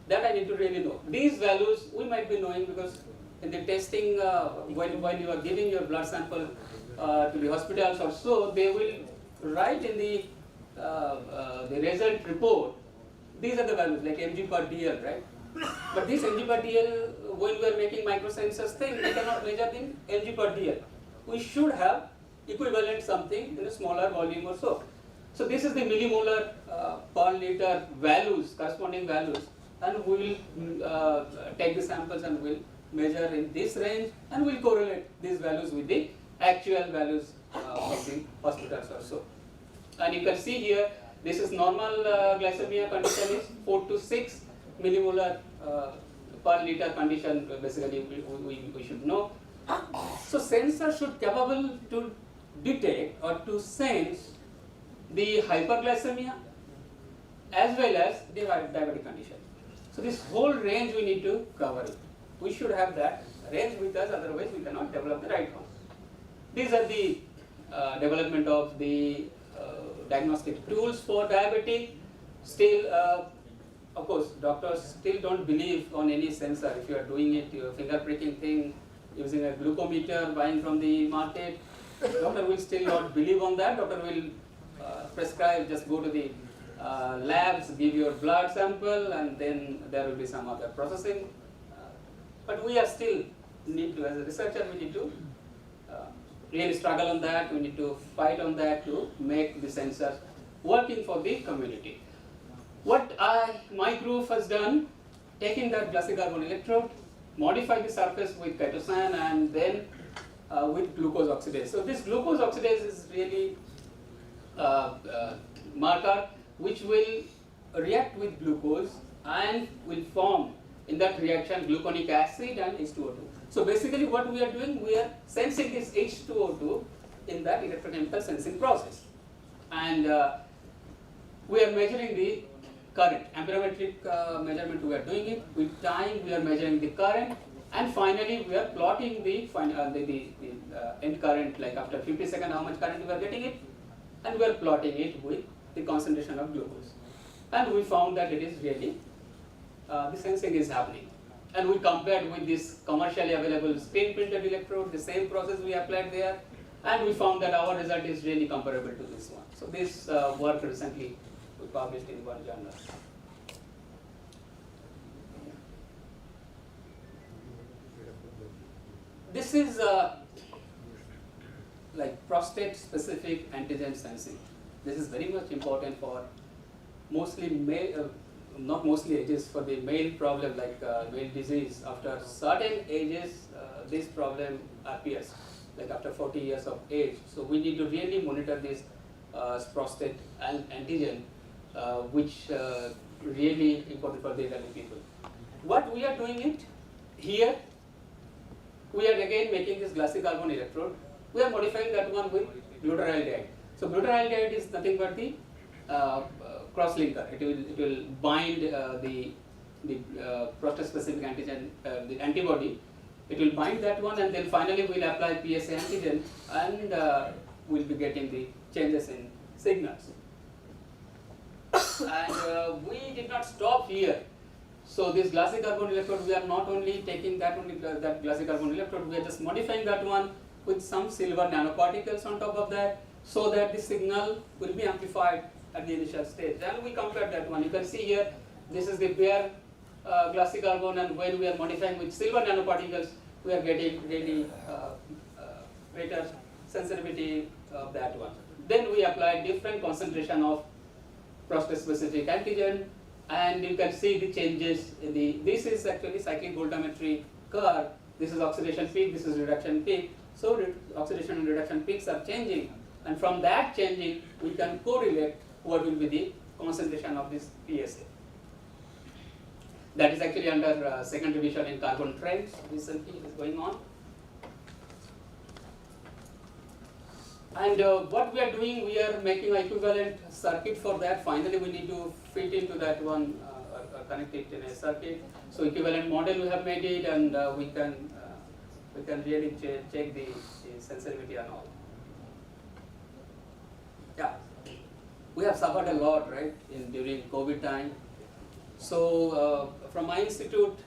That I need to really know. These values we might be knowing because in the testing, while you are giving your blood sample to the hospitals or so, they will write in the result report, these are the values like mg per dl, right? But this mg per dl, when we are making microsensors thing, we cannot measure in mg per dl. We should have equivalent something in a smaller volume or so. So this is the millimolar per liter values, corresponding values, and we will take the samples and we'll measure in this range, and we'll correlate these values with the actual values of the hospitals or so. And you can see here, this is normal glycemia condition is 4 to 6 millimolar per liter condition, basically we should know. So sensor should capable to detect or to sense the hyperglycemia as well as the diabetic condition. So this whole range we need to cover it. We should have that range with us, otherwise we cannot develop the right one. These are the development of the diagnostic tools for diabetic. Still, of course, doctors still don't believe on any sensor. If you are doing it, your finger pricking thing, using a glucometer, buying from the market, doctor will still not believe on that. Doctor will prescribe, just go to the labs, give your blood sample, and then there will be some other processing. But we are still need to, as a researcher, we need to really struggle on that. We need to fight on that to make the sensors working for the community. What my group has done, taking that glassy carbon electrode, modify the surface with chitosan and then with glucose oxidase. So this glucose oxidase is really marker which will react with glucose and will form in that reaction gluconic acid and H2O2. So basically what we are doing, we are sensing this H2O2 in that electrochemical sensing process. And we are measuring the current, amperometric measurement we are doing it, with time we are measuring the current, and finally we are plotting the end current, like after 50 seconds how much current we are getting it, and we are plotting it with the concentration of glucose. And we found that it is really, the sensing is happening. And we compared with this commercially available screen printed electrode, the same process we applied there, and we found that our result is really comparable to this one. So this work recently we published in one journal. This is like prostate specific antigen sensing. This is very much important for mostly male, not mostly, it is for the male problem like male disease. After certain ages, this problem appears, like after 40 years of age. So we need to really monitor this prostate antigen, which really important for the elderly people. What we are doing it here, we are again making this glassy carbon electrode. We are modifying that one with glutaraldehyde. So glutaraldehyde is nothing but the cross-linker. It will bind the prostate-specific antigen, the antibody. It will bind that one, and then finally we will apply PSA antigen, and we will be getting the changes in signals. And we did not stop here. So this glassy carbon electrode, we are not only taking that glassy carbon electrode, we are just modifying that one with some silver nanoparticles on top of that, so that the signal will be amplified at the initial stage. And we compared that one. You can see here, this is the bare glassy carbon, and when we are modifying with silver nanoparticles, we are getting really greater sensitivity of that one. Then we apply different concentration of prostate-specific antigen, and you can see the changes in the, this is actually cyclic voltammetry curve. This is oxidation peak, this is reduction peak. So oxidation and reduction peaks are changing, and from that changing, we can correlate what will be the concentration of this PSA. That is actually under second revision in carbon trends. Recently it is going on. And what we are doing, we are making an equivalent circuit for that. Finally, we need to fit into that one, connect it in a circuit. So equivalent model we have made it, and we can really check the sensitivity and all. Yeah, we have suffered a lot, right, during COVID time. So from my institute,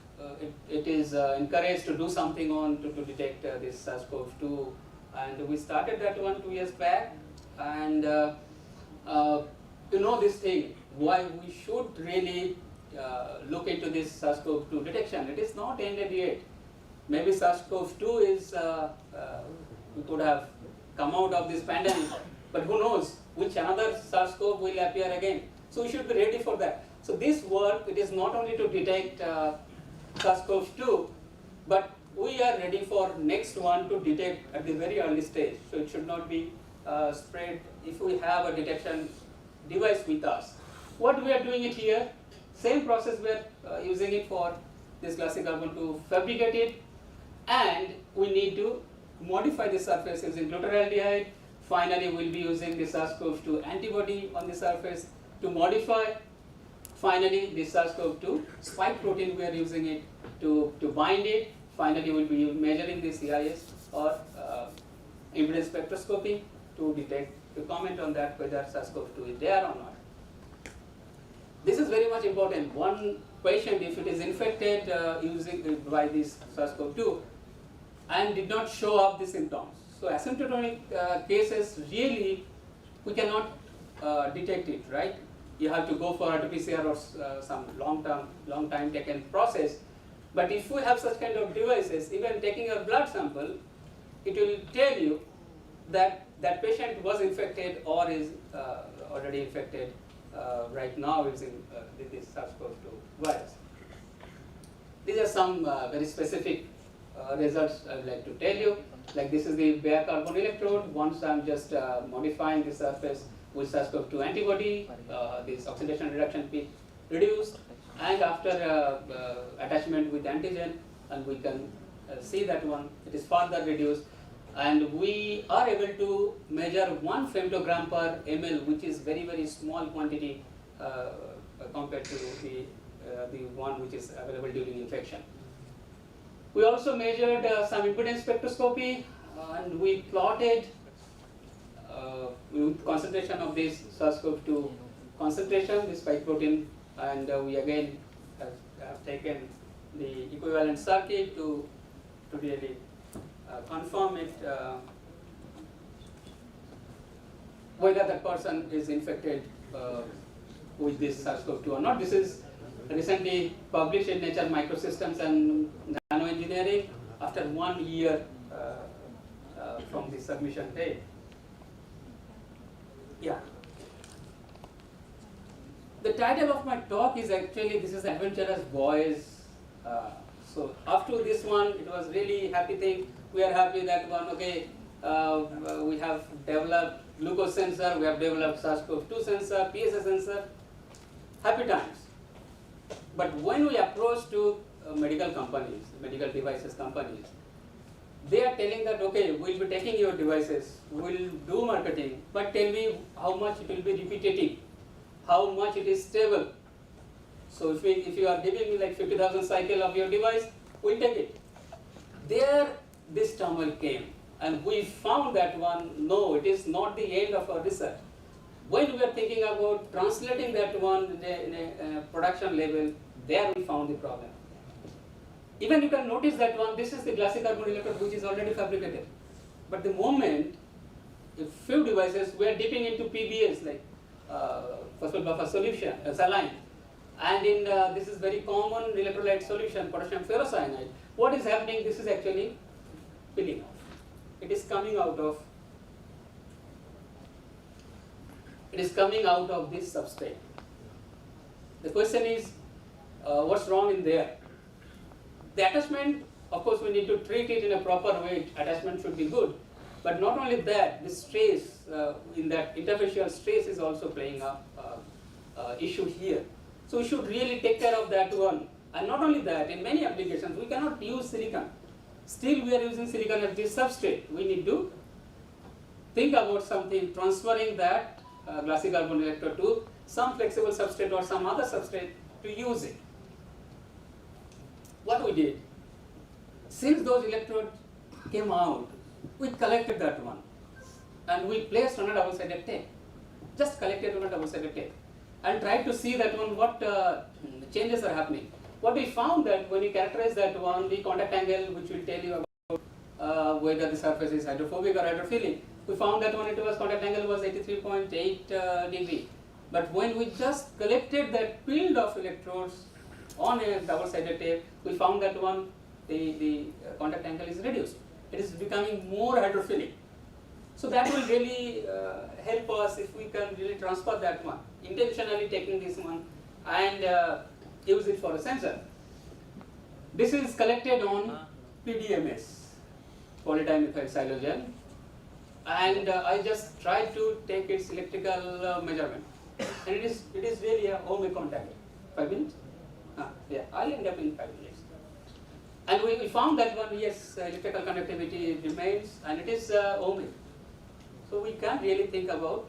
it is encouraged to do something on to detect this SARS-CoV-2, and we started that one 2 years back, and you know this thing, why we should really look into this SARS-CoV-2 detection. It is not ended yet. Maybe SARS-CoV-2 is, we could have come out of this pandemic, but who knows which another SARS-CoV will appear again. So we should be ready for that. So this work, it is not only to detect SARS-CoV-2, but we are ready for next one to detect at the very early stage. So it should not be spread if we have a detection device with us. What we are doing it here, same process we are using it for this glassy carbon to fabricate it, and we need to modify the surface using glutaraldehyde. Finally, we'll be using the SARS-CoV-2 antibody on the surface to modify. Finally, the SARS-CoV-2 spike protein, we are using it to bind it. Finally, we'll be measuring the CIS or impedance spectroscopy to detect, to comment on that whether SARS-CoV-2 is there or not. This is very much important. One patient, if it is infected by this SARS-CoV-2 and did not show up the symptoms. So asymptomatic cases, really, we cannot detect it, right? You have to go for RT-PCR or some long time taken process. But if we have such kind of devices, even taking a blood sample, it will tell you that that patient was infected or is already infected right now using this SARS-CoV-2 virus. These are some very specific results I would like to tell you. Like this is the bare carbon electrode. Once I'm just modifying the surface with SARS-CoV-2 antibody, this oxidation reduction peak reduced, and after attachment with antigen, and we can see that one, it is further reduced, and we are able to measure 1 femtogram per ml, which is very, very small quantity compared to the one which is available during infection. We also measured some impedance spectroscopy, and we plotted with concentration of this SARS-CoV-2 concentration, this spike protein, and we again have taken the equivalent circuit to really confirm it, whether that person is infected with this SARS-CoV-2 or not. This is recently published in Nature Microsystems and Nanoengineering after 1 year from the submission date. Yeah. The title of my talk is actually, this is Adventurous Boys. So after this one, it was really happy thing. We are happy that one, okay, we have developed glucose sensor, we have developed SARS-CoV-2 sensor, PSA sensor, happy times. But when we approach to medical companies, medical devices companies, they are telling that, okay, we'll be taking your devices, we'll do marketing, but tell me how much it will be repetitive, how much it is stable. So if you are giving me like 50,000 cycle of your device, we'll take it. There this turmoil came, and we found that one, no, it is not the end of our research. When we are thinking about translating that one in a production level, there we found the problem. Even you can notice that one, this is the glassy carbon electrode which is already fabricated. But the moment, a few devices, we are dipping into PBS like phosphate buffer solution, saline. And in this is very common electrolyte solution, potassium ferrocyanide. What is happening? This is actually peeling off. It is coming out of this substrate. The question is, what's wrong in there? The attachment, of course, we need to treat it in a proper way. Attachment should be good. But not only that, the stress in that interfacial stress is also playing a issue here. So we should really take care of that one. And not only that, in many applications, we cannot use silicon. Still, we are using silicon as the substrate. We need to think about something, transferring that glassy carbon electrode to some flexible substrate or some other substrate to use it. What we did, since those electrodes came out, we collected that one and we placed on a double-sided tape. Just collected on a double-sided tape and tried to see that one, what changes are happening. What we found that when you characterize that one, the contact angle, which will tell you about whether the surface is hydrophobic or hydrophilic, we found that one it was contact angle was 83.8 degree. But when we just collected that field of electrodes on a double-sided tape, we found that one the contact angle is reduced. It is becoming more hydrophilic. So that will really help us if we can really transfer that one, intentionally taking this one and use it for a sensor. This is collected on PDMS, polydimethyl silogen, and I just tried to take its electrical measurement, and it is really a ohmic contact. 5 minutes? Yeah, I'll end up in 5 minutes. And we found that one, yes, electrical conductivity remains, and it is ohmic. So we can't really think about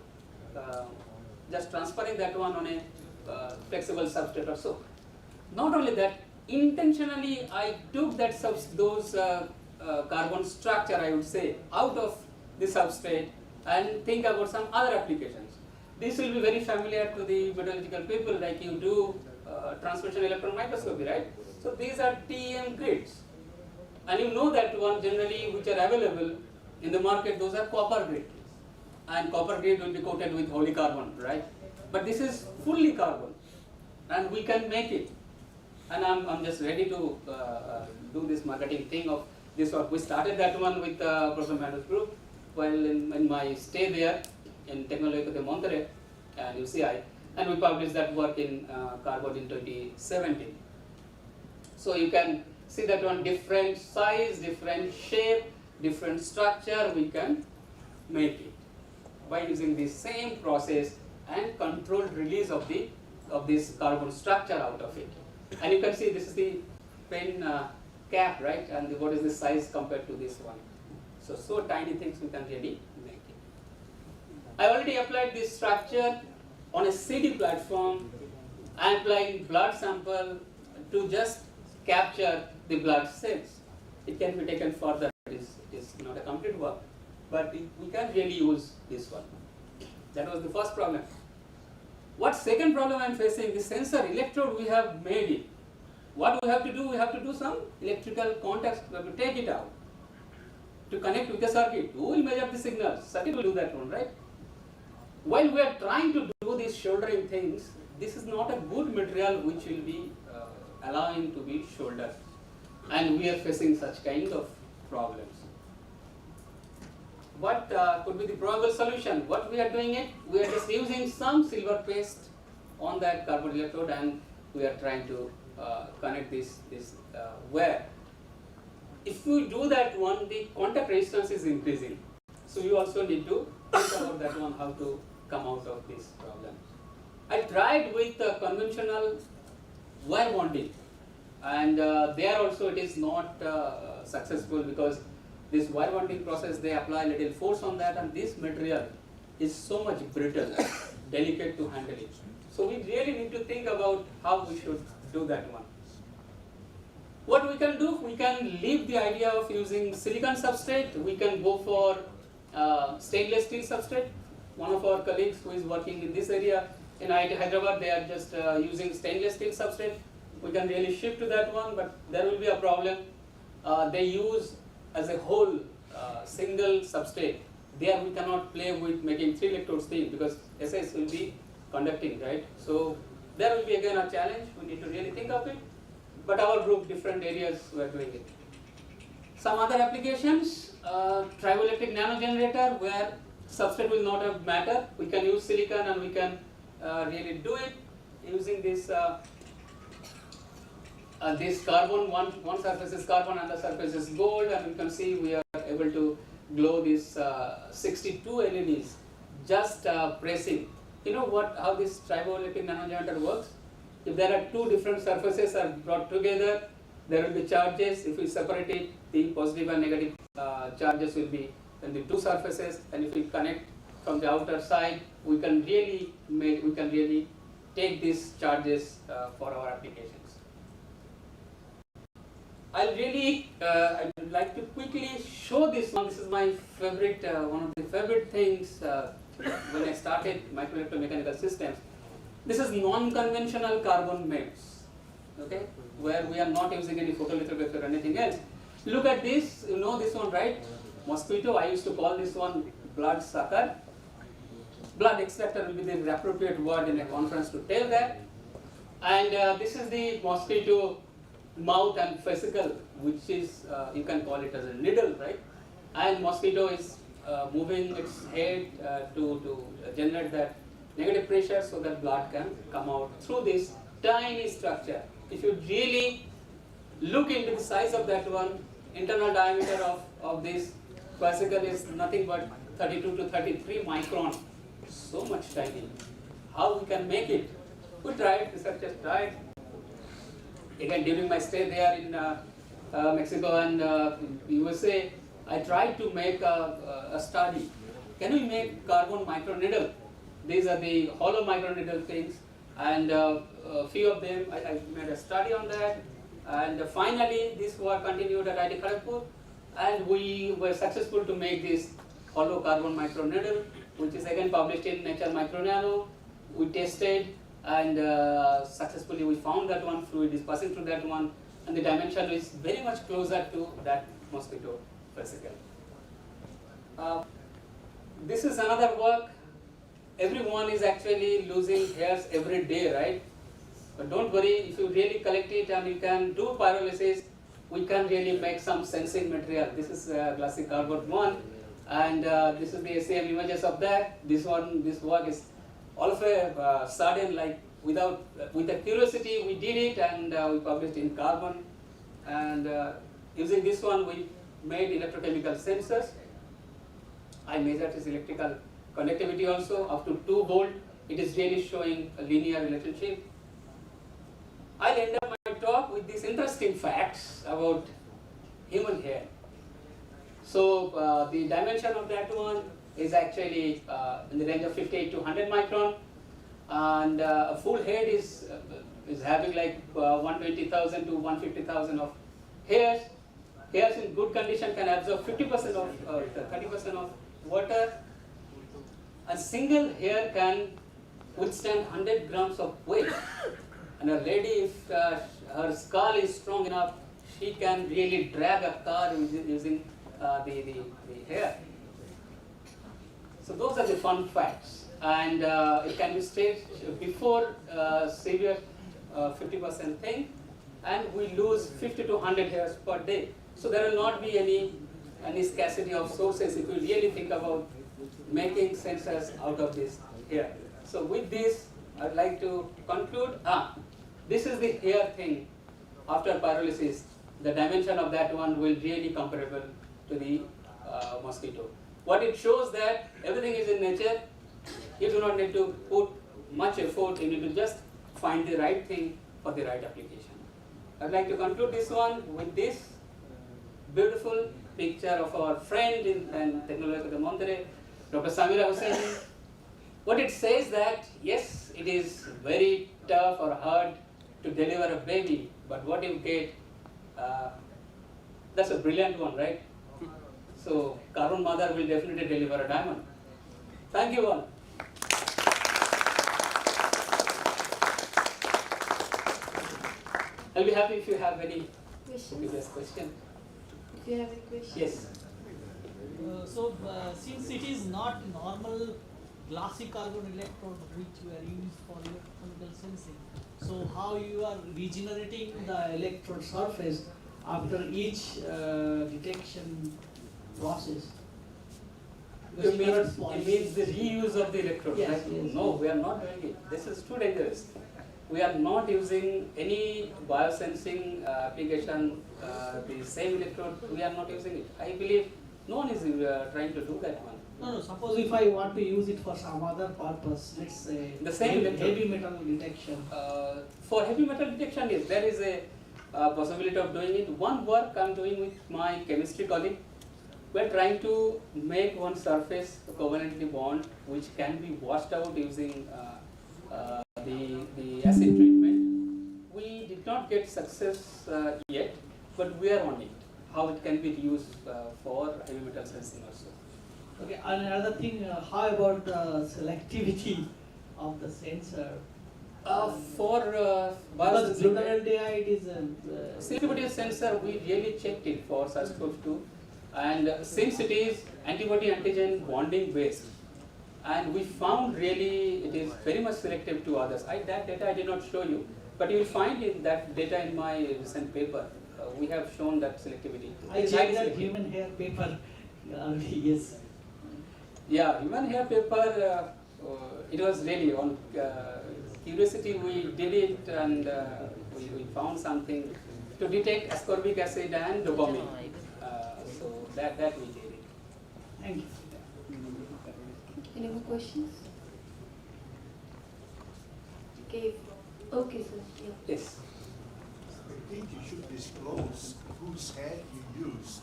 just transferring that one on a flexible substrate or so. Not only that, intentionally I took that those carbon structure, I would say, out of the substrate and think about some other applications. This will be very familiar to the metallurgical people, like you do transmission electron microscopy, right? So these are TEM grids, and you know that one generally which are available in the market, those are copper grid, and copper grid will be coated with holy carbon, right? But this is fully carbon, and we can make it. And I'm just ready to do this marketing thing of this work. We started that one with Professor Mando's group while in my stay there in Tecnológico de Monterrey and UCI, and we published that work in Carbon in 2017. So you can see that one, different size, different shape, different structure, we can make it by using the same process and controlled release of this carbon structure out of it. And you can see this is the pen cap, right? And what is the size compared to this one? So tiny things we can really make it. I already applied this structure on a CD platform. I am applying blood sample to just capture the blood cells. It can be taken further. It is not a complete work, but we can really use this one. That was the first problem. What second problem I am facing? The sensor electrode, we have made it. What we have to do? We have to do some electrical contacts. We have to take it out to connect with the circuit. Who will measure the signals? Circuit will do that one, right? While we are trying to do these shouldering things, this is not a good material which will be allowing to be shouldered, and we are facing such kind of problems. What could be the probable solution? What we are doing it? We are just using some silver paste on that carbon electrode, and we are trying to connect this wire. If we do that one, the contact resistance is increasing. So you also need to think about that one, how to come out of this problem. I tried with conventional wire bonding, and there also it is not successful, because this wire bonding process, they apply a little force on that, and this material is so much brittle, delicate to handle it. So we really need to think about how we should do that one. What we can do, we can leave the idea of using silicon substrate. We can go for stainless steel substrate. One of our colleagues who is working in this area in IIT Hyderabad, they are just using stainless steel substrate. We can really shift to that one, but there will be a problem. They use as a whole single substrate. There we cannot play with making 3 electrodes thing, because SS will be conducting, right? So there will be again a challenge. We need to really think of it. But our group, different areas, we are doing it. Some other applications, triboelectric nanogenerator, where substrate will not matter. We can use silicon, and we can really do it using this this carbon. One surface is carbon, and the surface is gold, and you can see we are able to glow these 62 LEDs just pressing. You know how this triboelectric nanogenerator works? If there are 2 different surfaces are brought together, there will be charges. If we separate it, the positive and negative charges will be in the 2 surfaces, and if we connect from the outer side, we can really take these charges for our applications. I would like to quickly show this one. This is my favorite, one of the favorite things when I started microelectromechanical systems. This is non-conventional carbon MEMS, okay, where we are not using any photolithography or anything else. Look at this, you know this one, right? Mosquito, I used to call this one blood sucker. Blood extractor will be the appropriate word in a conference to tell that. And this is the mosquito mouth and vesicle, which is, you can call it as a needle, right? And mosquito is moving its head to generate that negative pressure so that blood can come out through this tiny structure. If you really look into the size of that one, internal diameter of this vesicle is nothing but 32 to 33 micron. So much tiny. How we can make it? We tried, researchers tried. Again, during my stay there in Mexico and USA, I tried to make a study. Can we make carbon microneedle? These are the hollow microneedle things, and a few of them, I made a study on that. And finally, this work continued at IIT Kharagpur, and we were successful to make this hollow carbon microneedle, which is again published in Nature Micronano. We tested, and successfully we found that one, fluid is passing through that one, and the dimension is very much closer to that mosquito vesicle. This is another work. Everyone is actually losing hairs every day, right? But don't worry, if you really collect it and you can do pyrolysis, we can really make some sensing material. This is glassy cardboard one, and this is the SEM images of that. This work is all of a sudden, like with a curiosity, we did it, and we published in Carbon. And using this one, we made electrochemical sensors. I measured its electrical conductivity also up to 2 volt. It is really showing a linear relationship. I'll end up my talk with these interesting facts about human hair. So the dimension of that one is actually in the range of 58 to 100 micron, and a full head is having like 120,000 to 150,000 of hairs. Hairs in good condition can absorb 50% of 30% of water. A single hair can withstand 100 grams of weight. And a lady, if her skull is strong enough, she can really drag a car using the hair. So those are the fun facts. And it can be staged before severe 50% thing, and we lose 50 to 100 hairs per day. So there will not be any scarcity of sources if you really think about making sensors out of this hair. So with this, I'd like to conclude. This is the hair thing after pyrolysis. The dimension of that one will really comparable to the mosquito. What it shows that everything is in nature. You do not need to put much effort. You need to just find the right thing for the right application. I'd like to conclude this one with this beautiful picture of our friend in Technology of Monterey, Dr. Samira Hussain. What it says that, yes, it is very tough or hard to deliver a baby, but what you get, that's a brilliant one, right? So, carbon mother will definitely deliver a diamond. Thank you all. I'll be happy if you have any Questions? question. If you have any questions? Yes. Since it is not normal glassy carbon electrode which were used for electrochemical sensing, so how you are regenerating the electrode surface after each detection process? It means the reuse of the electrode, Yes, right? yes. No, we are not doing it. This is too dangerous. We are not using any biosensing application, the same electrode, we are not using it. I believe no one is trying to do that one. No, suppose if I want to use it for some other purpose, let's say The same heavy metal detection. For heavy metal detection, yes, there is a possibility of doing it. One work I am doing with my chemistry colleague, we are trying to make one surface covalently bond which can be washed out using the acid treatment. We did not get success yet, but we are on it. How it can be used for heavy metal sensing also. Okay, and another thing, how about the selectivity of the sensor? For Because biosensing, glutaraldehyde is selectivity sensor, we really checked it for SARS-CoV-2, And since it is antibody-antigen bonding based, and we found really it is very much selective to others. That data I did not show you, but you will find in that data in my recent paper. We have shown that selectivity. I checked that human hair paper already, yes. Yeah, human hair paper, it was really on curiosity we did it, and we found something to detect ascorbic acid and dopamine. So that we did it. Thank you. Any more questions? Okay. Okay, sir. Yeah. Yes. I think you should disclose whose hair you use.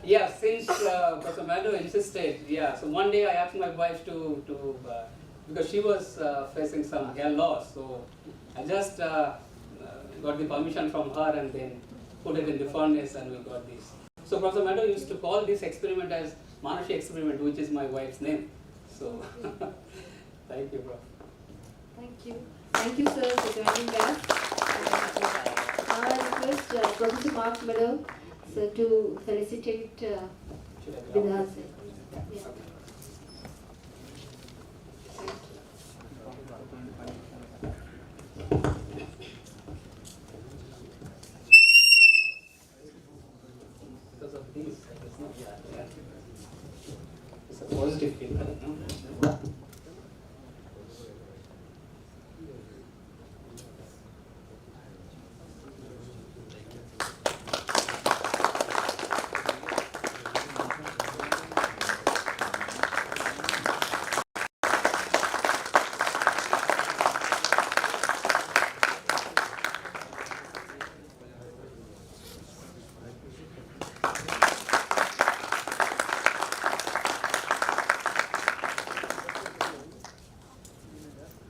Yeah, since Professor Mado insisted, yeah. So one day I asked my wife to because she was facing some hair loss, so I just got the permission from her and then put it in the furnace and we got this. So Professor Mado used to call this experiment as Manushi experiment, which is my wife's name. So thank you, Prof. Thank you. Thank you, sir, for joining us. Now I request Professor Mark Meadow, sir, to felicitate Vidha, sir. Yeah. Because of these, I guess not. Yeah. It's a positive feedback, no?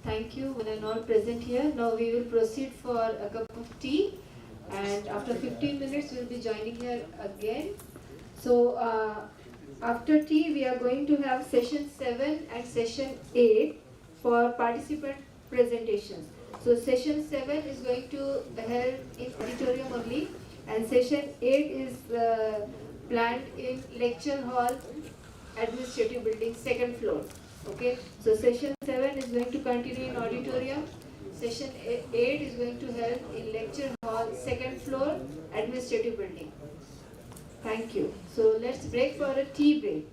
Thank you. When I'm all present here, now we will proceed for a cup of tea, and after 15 minutes we'll be joining here again. So after tea we are going to have session 7 and session 8 for participant presentations. So session 7 is going to held in auditorium only, and session 8 is planned in lecture hall, administrative building, 2nd floor. Okay, so session 7 is going to continue in auditorium. Session 8 is going to held in lecture hall, 2nd floor, administrative building. Thank you. So let's break for a tea break.